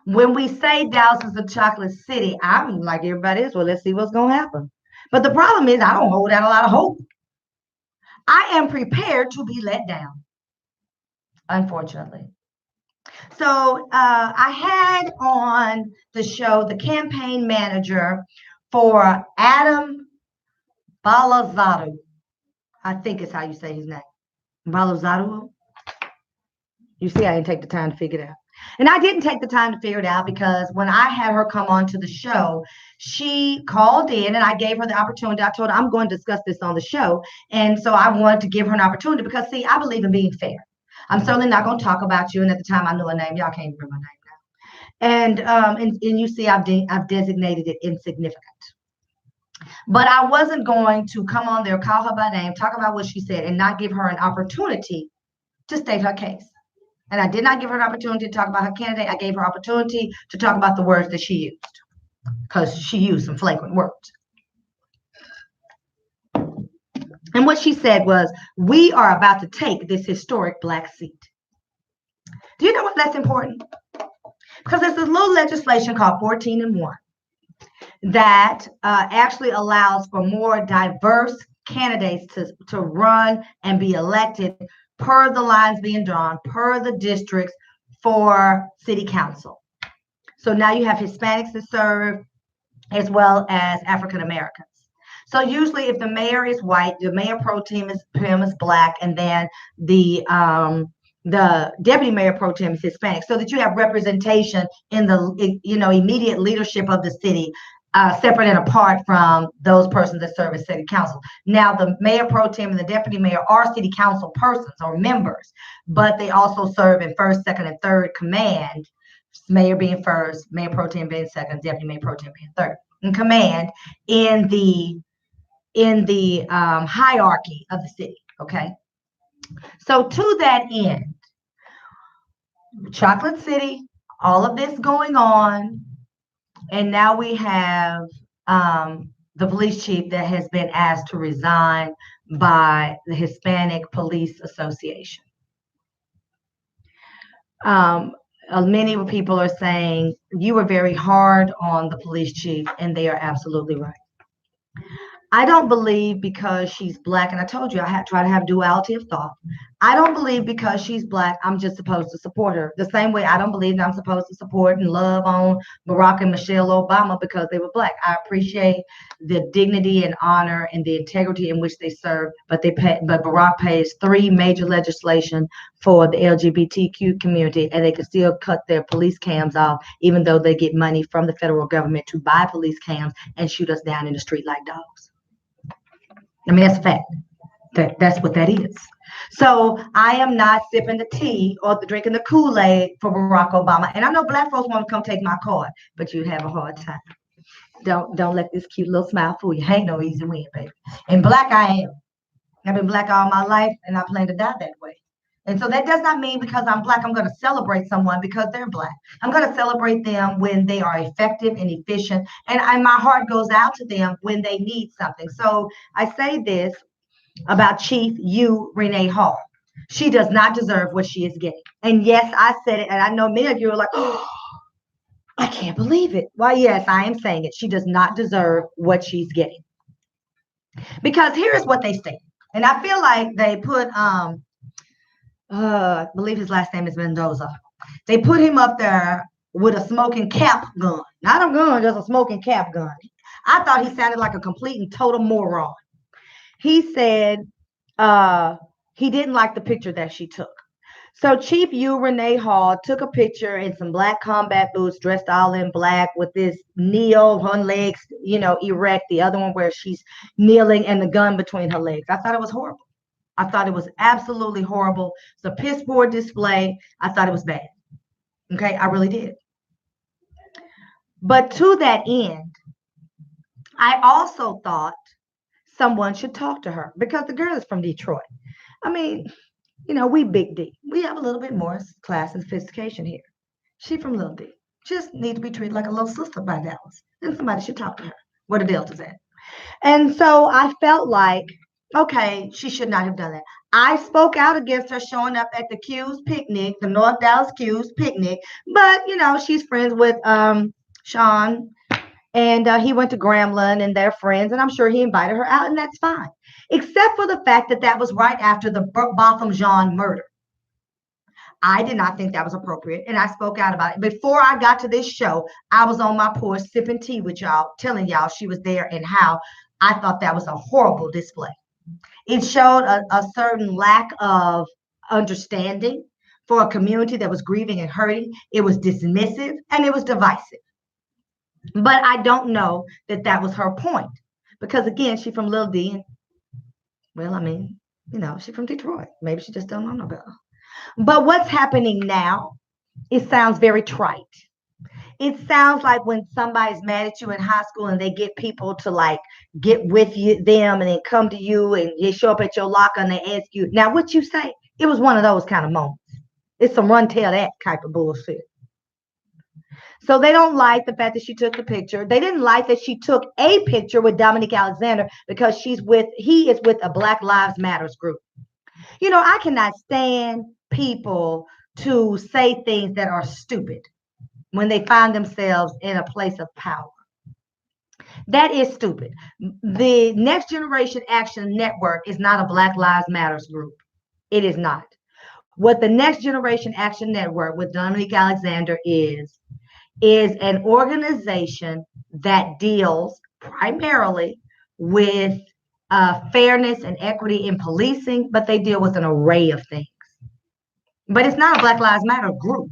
When we say Dallas is a chocolate city, I'm like everybody else. Well, let's see what's going to happen. But the problem is I don't hold out a lot of hope. I am prepared to be let down, unfortunately. So I had on the show the campaign manager for Adam Balazaro. I think is how you say his name. Balazaro. You see, I didn't take the time to figure it out. And I didn't take the time to figure it out because when I had her come on to the show, she called in and I gave her the opportunity. I told her I'm going to discuss this on the show. And so I wanted to give her an opportunity because, see, I believe in being fair. I'm certainly not going to talk about you. And at the time I knew her name. Y'all can't remember my name now. And you see, I've designated it insignificant. But I wasn't going to come on there, call her by name, talk about what she said, and not give her an opportunity to state her case. And I did not give her an opportunity to talk about her candidate. I gave her opportunity to talk about the words that she used because she used some flagrant words. And what she said was, we are about to take this historic black seat. Do you know what that's important? Because there's this little legislation called 14-1 that actually allows for more diverse candidates to run and be elected per the lines being drawn, per the districts for city council. So now you have Hispanics that serve as well as African Americans. So usually if the mayor is white, the mayor pro tem is black, and then the deputy mayor pro tem is Hispanic, so that you have representation in the immediate leadership of the city, separate and apart from those persons that serve as city council. Now, the mayor pro tem and the deputy mayor are city council persons or members, but they also serve in first, second, and third command. Mayor being first, mayor pro tem being second, deputy mayor pro tem being third in command in the hierarchy of the city. Okay, so to that end, Chocolate City, all of this going on. And now we have the police chief that has been asked to resign by the Hispanic Police Association. Many people are saying you were very hard on the police chief, and they are absolutely right. I don't believe because she's black, and I told you I try to have duality of thought. I don't believe because she's black, I'm just supposed to support her. The same way I don't believe that I'm supposed to support and love on Barack and Michelle Obama because they were black. I appreciate the dignity and honor and the integrity in which they serve, but Barack pays 3 major legislation for the LGBTQ community, and they can still cut their police cams off, even though they get money from the federal government to buy police cams and shoot us down in the street like dogs. I mean, that's a fact. That's what that is. So I am not sipping the tea or drinking the Kool-Aid for Barack Obama. And I know black folks want to come take my card, but you have a hard time. Don't let this cute little smile fool you. Ain't no easy win, baby. And black I am. I've been black all my life, and I plan to die that way. And so that does not mean because I'm black, I'm going to celebrate someone because they're black. I'm going to celebrate them when they are effective and efficient. And my heart goes out to them when they need something. So I say this about Chief Renee Hall. She does not deserve what she is getting. And yes, I said it. And I know many of you are like, oh, I can't believe it. Well, yes, I am saying it. She does not deserve what she's getting. Because here is what they say. And I feel like they put, I believe his last name is Mendoza. They put him up there with a smoking cap gun. Not a gun, just a smoking cap gun. I thought he sounded like a complete and total moron. He said he didn't like the picture that she took. So Chief U Renee Hall took a picture in some black combat boots, dressed all in black, with this kneel, one legs, erect, the other one where she's kneeling and the gun between her legs. I thought it was horrible. I thought it was absolutely horrible. It's a piss poor display. I thought it was bad. Okay, I really did. But to that end, I also thought someone should talk to her because the girl is from Detroit. I mean, we big D. We have a little bit more class and sophistication here. She from Little D. Just need to be treated like a little sister by Dallas. And somebody should talk to her where the Delta's at. And so I felt like, okay, she should not have done that. I spoke out against her showing up at the Q's picnic, the North Dallas Q's picnic. But, she's friends with Sean. And he went to Grambling and they're friends. And I'm sure he invited her out. And that's fine. Except for the fact that that was right after the Botham Jean murder. I did not think that was appropriate, and I spoke out about it. Before I got to this show, I was on my porch sipping tea with y'all, telling y'all she was there and how I thought that was a horrible display. It showed a certain lack of understanding for a community that was grieving and hurting. It was dismissive, and it was divisive. But I don't know that that was her point, because, again, she's from Little D, and, well, I mean, she's from Detroit. Maybe she just don't know no better. But what's happening now, it sounds very trite. It sounds like when somebody's mad at you in high school and they get people to get with them and then come to you and they show up at your locker and they ask you, now what you say? It was one of those kind of moments. It's some run tell that type of bullshit. So they don't like the fact that she took the picture. They didn't like that she took a picture with Dominique Alexander because he is with a Black Lives Matters group. I cannot stand people to say things that are stupid when they find themselves in a place of power. That is stupid. The Next Generation Action Network is not a Black Lives Matters group. It is not. What the Next Generation Action Network with Dominique Alexander is an organization that deals primarily with fairness and equity in policing, but they deal with an array of things. But it's not a Black Lives Matter group.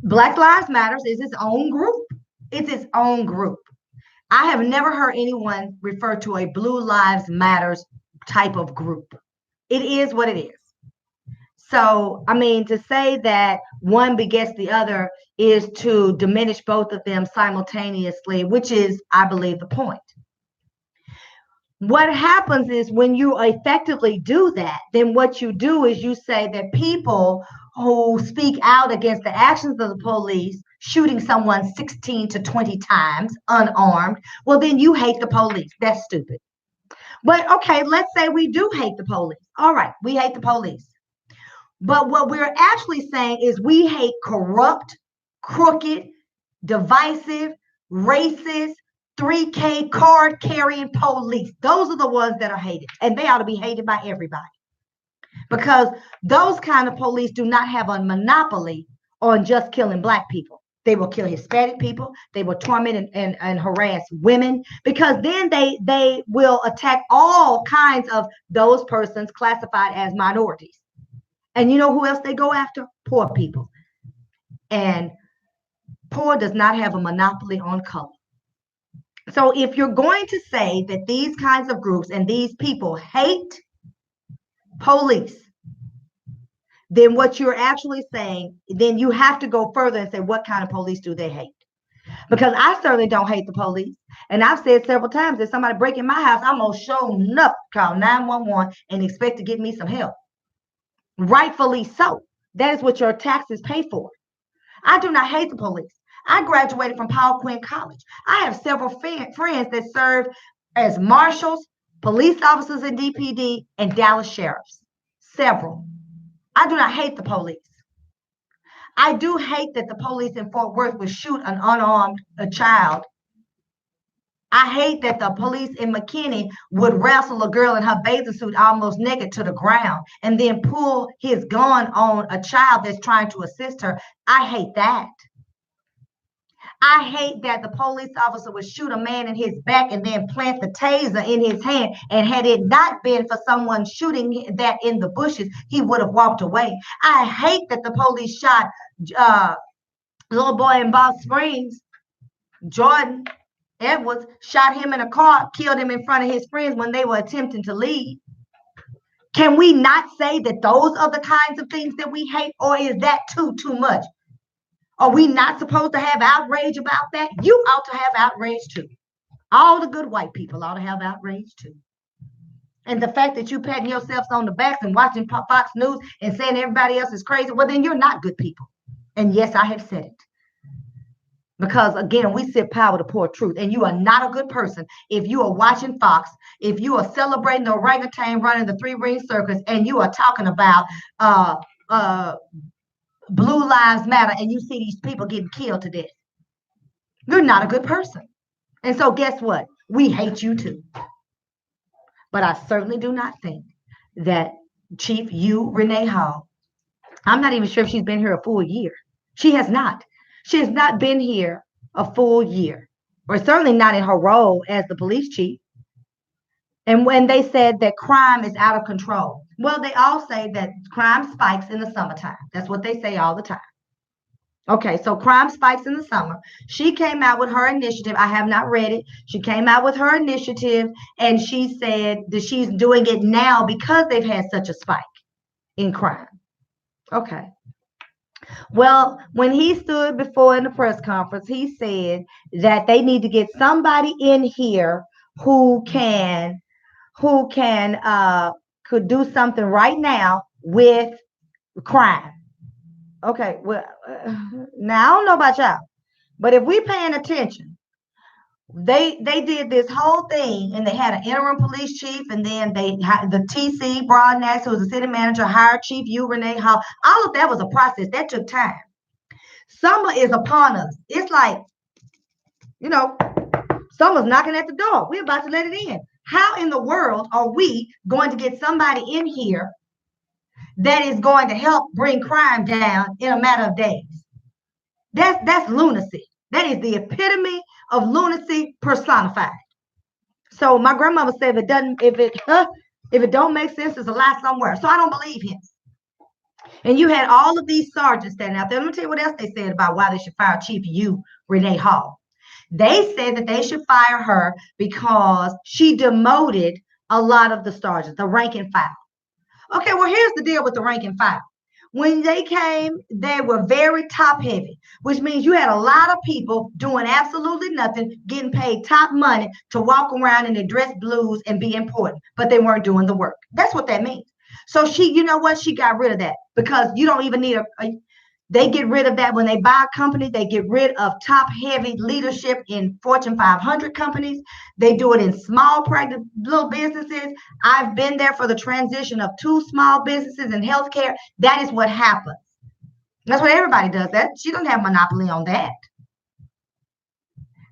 Black Lives Matters is its own group. It's its own group. I have never heard anyone refer to a Blue Lives Matters type of group. It is what it is. So, I mean, to say that one begets the other is to diminish both of them simultaneously, which is, I believe, the point. What happens is when you effectively do that, then what you do is you say that people who speak out against the actions of the police, shooting someone 16 to 20 times unarmed, well, then you hate the police. That's stupid. But okay, let's say we do hate the police. All right, we hate the police. But what we're actually saying is we hate corrupt, crooked, divisive, racist, 3K card carrying police. Those are the ones that are hated, and they ought to be hated by everybody, because those kind of police do not have a monopoly on just killing Black people. They will kill Hispanic people. They will torment and harass women, because then they will attack all kinds of those persons classified as minorities. And you know who else they go after? Poor people. And poor does not have a monopoly on color. So if you're going to say that these kinds of groups and these people hate police, then what you're actually saying, then you have to go further and say, what kind of police do they hate? Because I certainly don't hate the police. And I've said several times that somebody break in my house, I'm going to show up, call 911 and expect to get me some help. Rightfully so. That is what your taxes pay for. I do not hate the police. I graduated from Paul Quinn College. I have several friends that served as marshals, police officers in DPD, and Dallas sheriffs. Several. I do not hate the police. I do hate that the police in Fort Worth would shoot an unarmed child. I hate that the police in McKinney would wrestle a girl in her bathing suit almost naked to the ground and then pull his gun on a child that's trying to assist her. I hate that. I hate that the police officer would shoot a man in his back and then plant the taser in his hand. And had it not been for someone shooting that in the bushes, he would have walked away. I hate that the police shot little boy in Bob Springs, Jordan Edwards, shot him in a car, killed him in front of his friends when they were attempting to leave. Can we not say that those are the kinds of things that we hate, or is that too much? Are we not supposed to have outrage about that? You ought to have outrage too. All the good white people ought to have outrage too. And the fact that you patting yourselves on the backs and watching Fox News and saying everybody else is crazy, well, then you're not good people. And yes, I have said it. Because again, we sit power to pour truth, and you are not a good person if you are watching Fox, if you are celebrating the orangutan running the 3-ring circus, and you are talking about Blue Lives Matter, and you see these people getting killed to death. You're not a good person. And so guess what? We hate you too. But I certainly do not think that Chief Renee Hall, I'm not even sure if she's been here a full year. She has not. She has not been here a full year, or certainly not in her role as the police chief. And when they said that crime is out of control, well, they all say that crime spikes in the summertime. That's what they say all the time. Okay, so crime spikes in the summer. She came out with her initiative. I have not read it. She came out with her initiative, and she said that she's doing it now because they've had such a spike in crime. Okay. Well, when he stood before in the press conference, he said that they need to get somebody in here who could do something right now with crime. Okay, well, now I don't know about y'all, but if we paying attention, they did this whole thing, and they had an interim police chief, and then they had the TC Broadnax, who was the city manager, hired Chief Renee Hall. All of that was a process that took time. Summer is upon us. It's like, summer's knocking at the door. We're about to let it in. How in the world are we going to get somebody in here that is going to help bring crime down in a matter of days? That's lunacy. That is the epitome of lunacy personified. So my grandmama said, if it don't make sense, there's a lie somewhere. So I don't believe him. And you had all of these sergeants standing out there. Let me tell you what else they said about why they should fire Chief Renee Hall. They said that they should fire her because she demoted a lot of the sergeants, the rank and file. Okay, well, here's the deal with the rank and file. When they came, they were very top heavy, which means you had a lot of people doing absolutely nothing, getting paid top money to walk around in their dress blues and be important, but they weren't doing the work. That's what that means. So she got rid of that, because you don't even need they get rid of that when they buy a company. They get rid of top heavy leadership in Fortune 500 companies. They do it in small little businesses. I've been there for the transition of 2 small businesses in healthcare. That is what happens. That's what everybody does. That she doesn't have monopoly on that.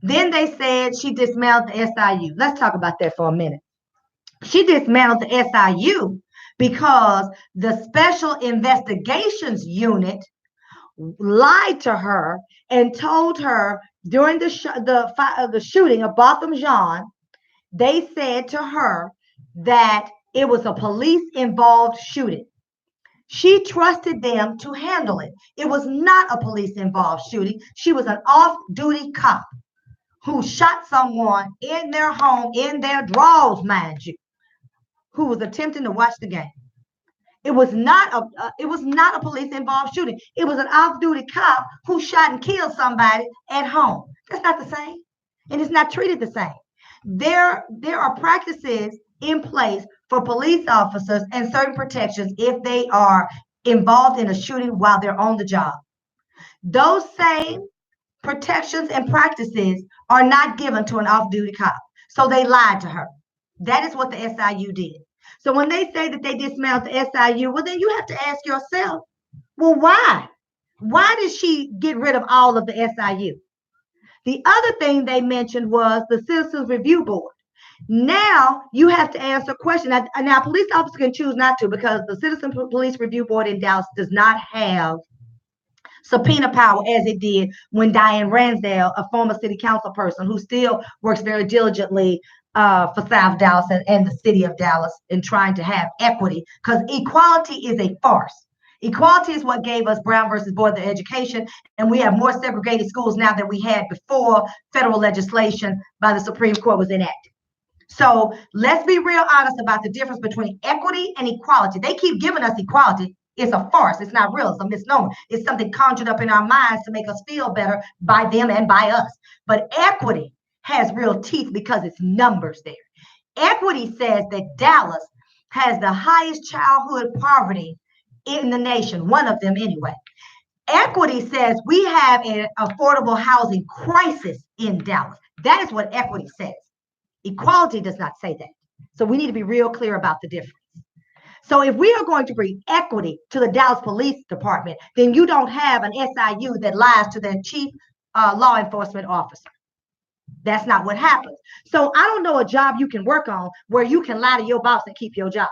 Then they said she dismantled the SIU. Let's talk about that for a minute. She dismantled the SIU because the Special Investigations Unit lied to her and told her during the shooting of Botham Jean, they said to her that it was a police-involved shooting. She trusted them to handle it. It was not a police-involved shooting. She was an off-duty cop who shot someone in their home, in their drawers, mind you, who was attempting to watch the game. It was not a police-involved shooting. It was an off-duty cop who shot and killed somebody at home. That's not the same, and it's not treated the same. There are practices in place for police officers and certain protections if they are involved in a shooting while they're on the job. Those same protections and practices are not given to an off-duty cop. So they lied to her. That is what the SIU did. So when they say that they dismantled the SIU, well, then you have to ask yourself, well, why? Why did she get rid of all of the SIU? The other thing they mentioned was the Citizens Review Board. Now you have to answer a question. Now police officers can choose not to, because the Citizen Police Review Board in Dallas does not have subpoena power as it did when Diane Ransdale, a former city council person who still works very diligently for South Dallas and the city of Dallas in trying to have equity, because equality is a farce. Equality is what gave us Brown versus Board of Education, and we have more segregated schools now than we had before federal legislation by the Supreme Court was enacted. So let's be real honest about the difference between equity and equality. They keep giving us equality. It's a farce. It's not real. It's a misnomer. It's something conjured up in our minds to make us feel better by them and by us. But equity has real teeth because it's numbers there. Equity says that Dallas has the highest childhood poverty in the nation, one of them anyway. Equity says we have an affordable housing crisis in Dallas. That is what equity says. Equality does not say that. So we need to be real clear about the difference. So if we are going to bring equity to the Dallas Police Department, then you don't have an SIU that lies to their chief law enforcement officer. That's not what happens. So I don't know a job you can work on where you can lie to your boss and keep your job.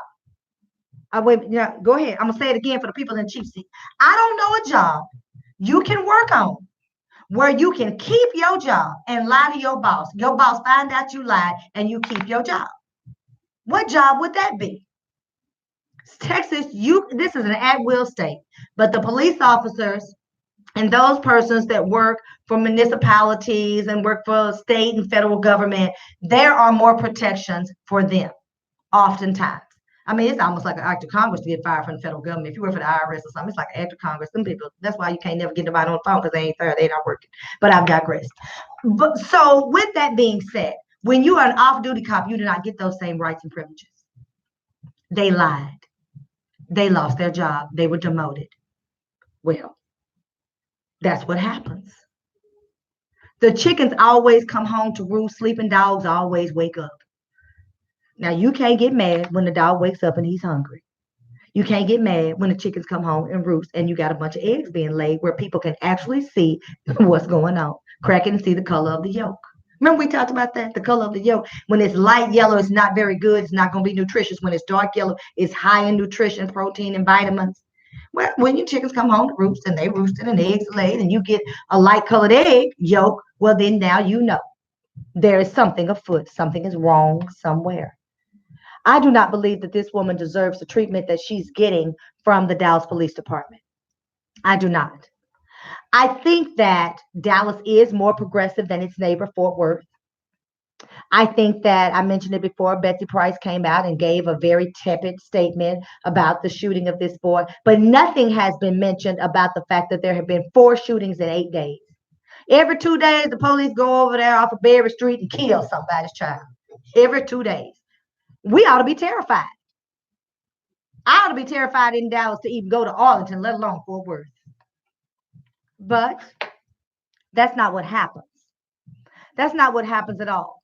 Go ahead. I'm going to say it again for the people in the chief seat. I don't know a job you can work on where you can keep your job and lie to your boss. Your boss find out you lied and you keep your job. What job would that be? Texas, this is an at-will state, but the police officers and those persons that work for municipalities and work for state and federal government, there are more protections for them, oftentimes. I mean, it's almost like an act of Congress to get fired from the federal government. If you work for the IRS or something, it's like an act of Congress. Some people, that's why you can't never get nobody on the phone because they ain't there, they're not working. But I've digressed. But so with that being said, when you are an off-duty cop, you do not get those same rights and privileges. They lied. They lost their job. They were demoted. Well, that's what happens. The chickens always come home to roost. Sleeping dogs always wake up. Now, you can't get mad when the dog wakes up and he's hungry. You can't get mad when the chickens come home and roost and you got a bunch of eggs being laid where people can actually see what's going on. Crack it and see the color of the yolk. Remember we talked about that? The color of the yolk. When it's light yellow, it's not very good. It's not going to be nutritious. When it's dark yellow, it's high in nutrition, protein, and vitamins. Well, when your chickens come home to roost and they roosted and eggs laid and you get a light colored egg yolk, well, then now you know there is something afoot. Something is wrong somewhere. I do not believe that this woman deserves the treatment that she's getting from the Dallas Police Department. I do not. I think that Dallas is more progressive than its neighbor, Fort Worth. I think that I mentioned it before. Betsy Price came out and gave a very tepid statement about the shooting of this boy, but nothing has been mentioned about the fact that there have been 4 shootings in 8 days. Every 2 days, the police go over there off of Berry Street and kill somebody's child. Every 2 days. We ought to be terrified. I ought to be terrified in Dallas to even go to Arlington, let alone Fort Worth. But that's not what happens. That's not what happens at all.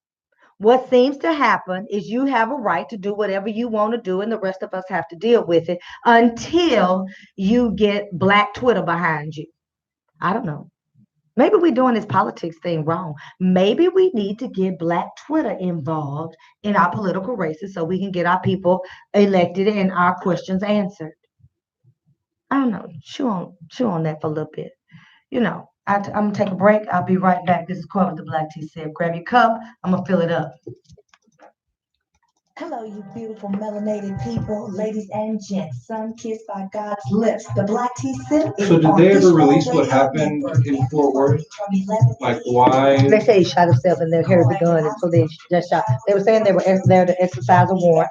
What seems to happen is you have a right to do whatever you want to do, and the rest of us have to deal with it until you get Black Twitter behind you. I don't know. Maybe we're doing this politics thing wrong. Maybe we need to get Black Twitter involved in our political races so we can get our people elected and our questions answered. I don't know. Chew on that for a little bit. You know, I'm going to take a break. I'll be right back. This is Court with the Black Tea Sip. Grab your cup. I'm going to fill it up. Hello, you beautiful melanated people, ladies and gents, sun-kissed by God's lips. The Black Tea Sip is So did on they ever Fishbowl release what Radio happened Network in every Fort Worth? Friday from 11 Like a.m. why? They say he shot himself and then carried the gun, and so they just shot. They were saying they were there to exercise a warrant.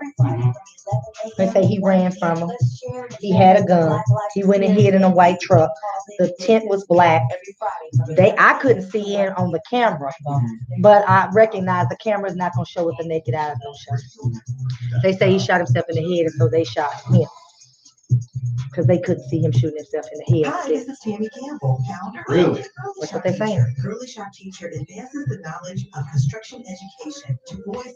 They say he ran from them. He had a gun. He went and hid in a white truck. The tent was black. I couldn't see in on the camera, but I recognize the camera is not going to show with the naked eye. They say he shot himself in the head, and so they shot him because they couldn't see him shooting himself in the head. Hi, this is Tammy Campbell, founder. Really? That's what they're saying. Early Shop Teacher advances the knowledge of construction education to boys.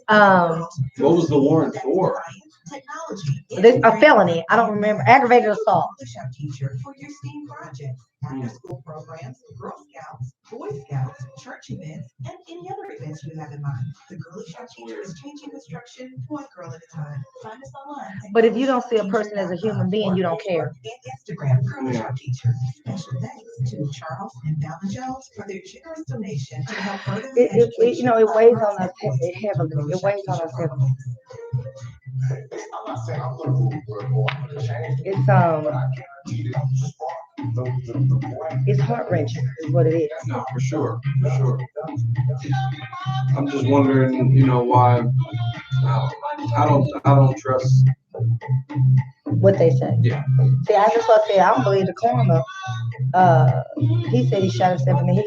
What was the warrant for? Technology. This a felony. I don't remember. Aggravated assault. Early Shop Teacher for your STEAM projects. after-school programs, Girl Scouts, Boy Scouts, church events, and any other events you have in mind. The Girly Shop Teacher is changing instruction one girl at a time. Find us online. But if you don't see a person as a human being, you don't care. And Instagram, Girly Shop Teacher. Special thanks to Charles and Donna Jones for their generous donation to help further the education. You know, it weighs on us heavily. It weighs on us heavily. I'm not saying I'm gonna move or I'm gonna change it, It's but I guarantee that I'm just the point. it's heart wrenching, is what it is. No, for sure, for sure. I'm just wondering, you know, why I don't trust. What they say. Yeah. See, I just want to say I don't believe the coroner. He said he shot himself in the head.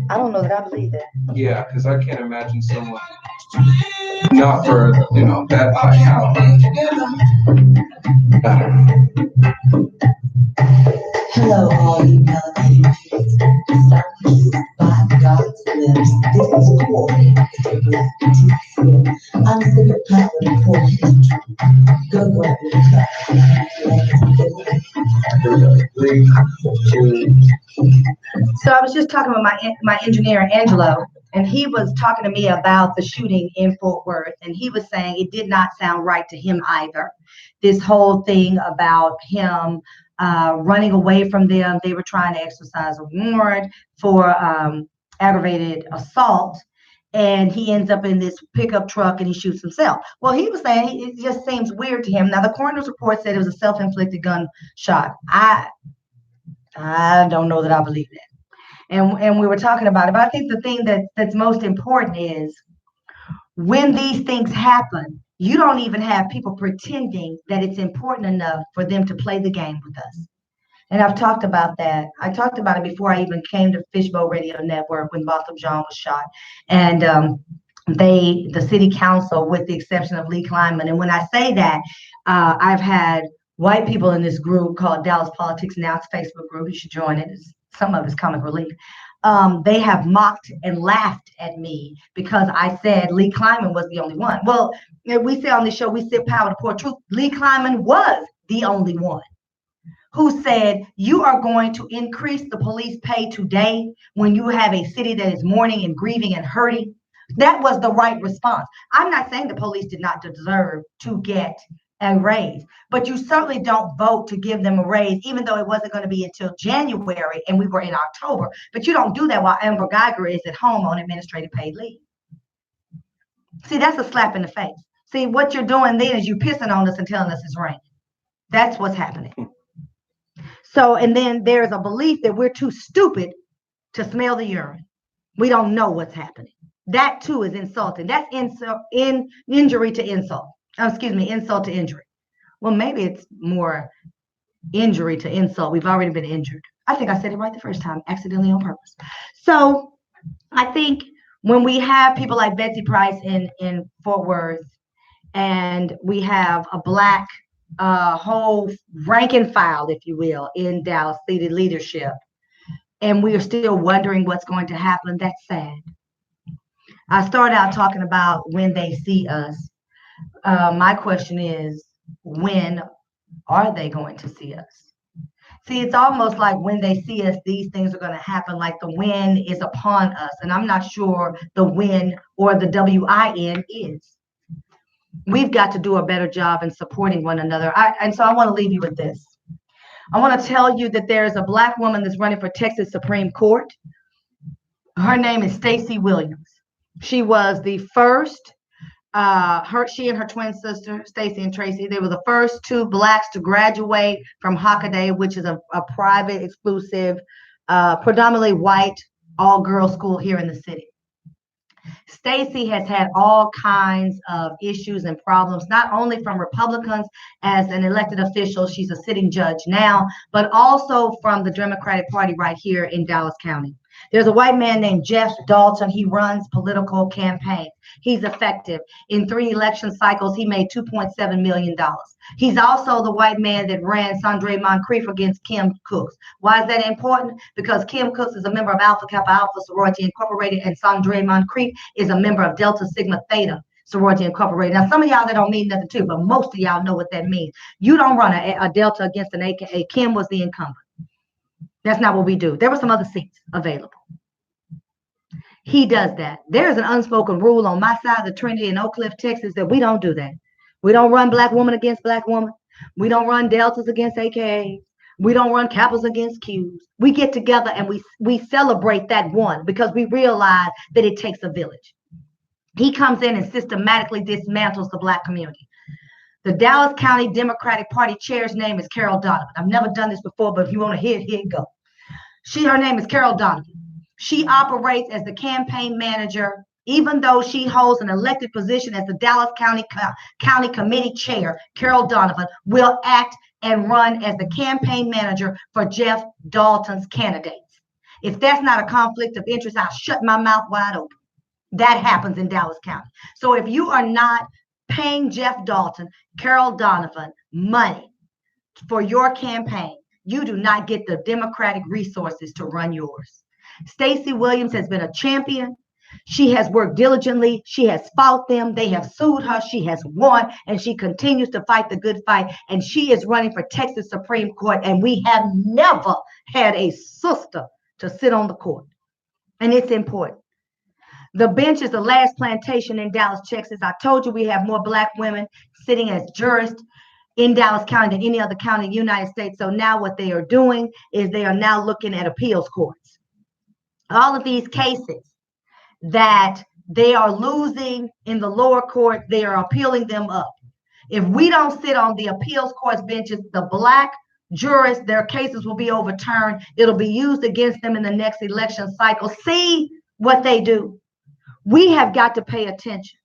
I don't know that I believe that. Yeah, because I can't imagine someone not for, you know, that high caliber. I don't know. Hello, all you melanated kids. Starting by God's lips. This is Corey. I'm sick of power and poor history. Go grab your So I was just talking with my engineer Angelo, and he was talking to me about the shooting in Fort Worth, and he was saying it did not sound right to him either. This whole thing about him running away from them. They were trying to exercise a warrant for aggravated assault, and he ends up in this pickup truck and he shoots himself. Well, he was saying it just seems weird to him. Now, the coroner's report said it was a self-inflicted gunshot. I don't know that I believe that. And we were talking about it, but I think the thing that's most important is when these things happen, you don't even have people pretending that it's important enough for them to play the game with us. And I've talked about that. I talked about it before I even came to Fishbowl Radio Network when Botham Jean was shot. And the city council, with the exception of Lee Kleinman, and when I say that, I've had white people in this group called Dallas Politics Now. It's a Facebook group. You should join it. Some of it's comic relief. They have mocked and laughed at me because I said Lee Kleinman was the only one. Well, we say on the show, we sit power to poor truth. Lee Kleinman was the only one who said, you are going to increase the police pay today when you have a city that is mourning and grieving and hurting. That was the right response. I'm not saying the police did not deserve to get a raise, but you certainly don't vote to give them a raise, even though it wasn't going to be until January and we were in October. But you don't do that while Amber Geiger is at home on administrative paid leave. See, that's a slap in the face. See, what you're doing then is you're pissing on us and telling us it's raining. That's what's happening. So, and then there's a belief that we're too stupid to smell the urine. We don't know what's happening. That too is insulting. That's injury to insult. Insult to injury. Well, maybe it's more injury to insult. We've already been injured. I think I said it right the first time, accidentally on purpose. So I think when we have people like Betsy Price in Fort Worth, and we have a Black whole rank and file, if you will, in Dallas City leadership, and we are still wondering what's going to happen, that's sad. I started out talking about when they see us. My question is, when are they going to see us? See, it's almost like when they see us, these things are going to happen, like the win is upon us. And I'm not sure the win or the WIN is. We've got to do a better job in supporting one another. And so I want to leave you with this. I want to tell you that there's a Black woman that's running for Texas Supreme Court. Her name is Stacey Williams. She was the first, she and her twin sister, Stacey and Tracy, they were the first two Blacks to graduate from Hockaday, which is a private, exclusive, predominantly white, all-girls school here in the city. Stacey has had all kinds of issues and problems, not only from Republicans as an elected official, she's a sitting judge now, but also from the Democratic Party right here in Dallas County. There's a white man named Jeff Dalton. He runs political campaigns. He's effective. In 3 election cycles, he made $2.7 million. He's also the white man that ran Sandre Moncrief against Kim Cooks. Why is that important? Because Kim Cooks is a member of Alpha Kappa Alpha Sorority Incorporated, and Sandre Moncrief is a member of Delta Sigma Theta Sorority Incorporated. Now, some of y'all that don't mean nothing too, but most of y'all know what that means. You don't run a Delta against an AKA. Kim was the incumbent. That's not what we do. There were some other seats available. He does that. There's an unspoken rule on my side of the Trinity in Oak Cliff, Texas, that we don't do that. We don't run black woman against black woman. We don't run Deltas against AKAs. We don't run Kappas against Qs. We get together and we celebrate that one because we realize that it takes a village. He comes in and systematically dismantles the black community. The Dallas County Democratic Party chair's name is Carol Donovan. I've never done this before, but if you want to hear it, here it go. Her name is Carol Donovan. She operates as the campaign manager, even though she holds an elected position as the Dallas County Committee Chair. Carol Donovan will act and run as the campaign manager for Jeff Dalton's candidates. If that's not a conflict of interest, I'll shut my mouth wide open. That happens in Dallas County. So if you are not paying Jeff Dalton, Carol Donovan money for your campaign, you do not get the Democratic resources to run yours. Stacey Williams has been a champion. She has worked diligently. She has fought them. They have sued her. She has won, and she continues to fight the good fight. And she is running for Texas Supreme Court, and we have never had a sister to sit on the court. And it's important. The bench is the last plantation in Dallas, Texas. I told you we have more black women sitting as jurists in Dallas County than any other county in the United States. So now what they are doing is they are now looking at appeals courts. All of these cases that they are losing in the lower court, they are appealing them up. If we don't sit on the appeals courts benches, the black jurists, their cases will be overturned. It'll be used against them in the next election cycle. See what they do. We have got to pay attention.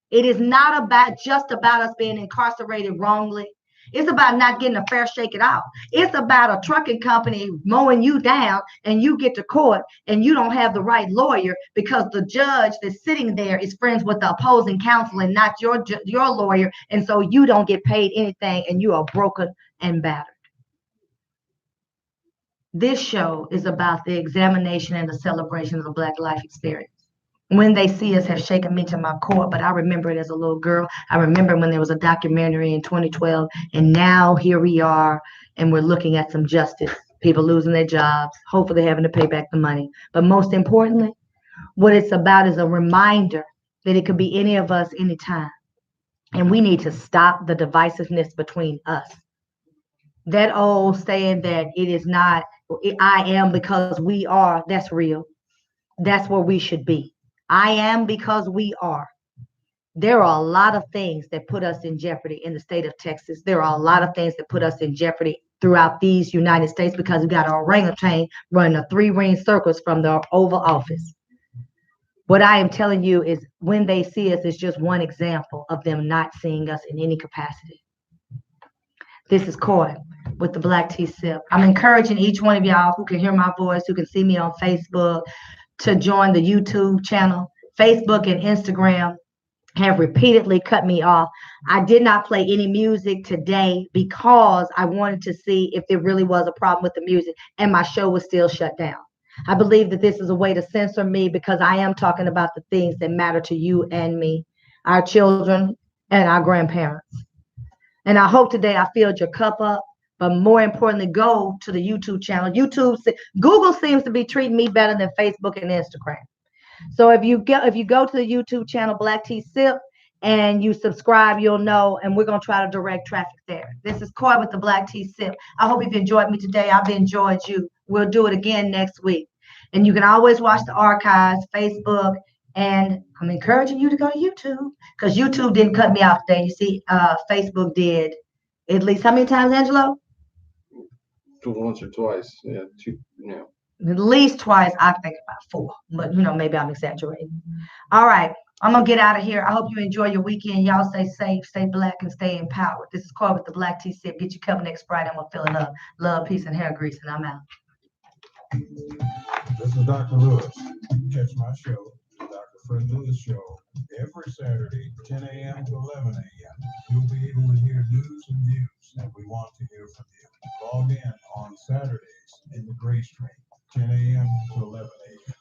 It is not just about us being incarcerated wrongly. It's about not getting a fair shake it out. It's about a trucking company mowing you down and you get to court and you don't have the right lawyer because the judge that's sitting there is friends with the opposing counsel and not your lawyer. And so you don't get paid anything and you are broken and battered. This show is about the examination and the celebration of the Black life experience. When They See Us have shaken me to my core, but I remember it as a little girl. I remember when there was a documentary in 2012, and now here we are, and we're looking at some justice. People losing their jobs, hopefully having to pay back the money. But most importantly, what it's about is a reminder that it could be any of us anytime. And we need to stop the divisiveness between us. That old saying that it is not, I am because we are, that's real. That's where we should be. I am because we are. There are a lot of things that put us in jeopardy in the state of Texas. There are a lot of things that put us in jeopardy throughout these United States because we got an orangutan running a 3-ring circles from the Oval Office. What I am telling you is When They See Us is just one example of them not seeing us in any capacity. This is Coy with the Black Tea Sip. I'm encouraging each one of y'all who can hear my voice, who can see me on Facebook, to join the YouTube channel. Facebook and Instagram have repeatedly cut me off. I did not play any music today because I wanted to see if there really was a problem with the music, and my show was still shut down. I believe that this is a way to censor me because I am talking about the things that matter to you and me, our children and our grandparents. And I hope today I filled your cup up. But more importantly, go to the YouTube channel. Google seems to be treating me better than Facebook and Instagram. So if you go to the YouTube channel Black Tea Sip and you subscribe, you'll know. And we're gonna try to direct traffic there. This is Coy with the Black Tea Sip. I hope you've enjoyed me today. I've enjoyed you. We'll do it again next week. And you can always watch the archives, Facebook, and I'm encouraging you to go to YouTube because YouTube didn't cut me off today. You see, Facebook did. At least how many times, Angelo? Once or twice, yeah, 2, At least twice. I think about 4, but maybe I'm exaggerating. All right, I'm gonna get out of here. I hope you enjoy your weekend. Y'all stay safe, stay black, and stay empowered. This is Coy with the Black Tea Sip. Get your cup next Friday. I'm gonna fill it up. Love, peace, and hair grease, and I'm out. This is Dr. Lewis. Catch my show, the Dr. Fred Lewis Show, every Saturday, 10 a.m. to 11 a.m. You'll be able to hear news and views, and we want to hear from you. Log in on Saturdays in the Grace Train, 10 a.m. to 11 a.m.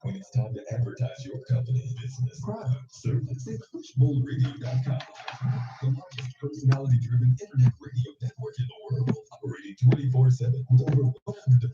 When it's time to advertise your company, business, product, service, and pushbullradio.com, the largest personality-driven internet radio network in the world, operating 24/7 with over 100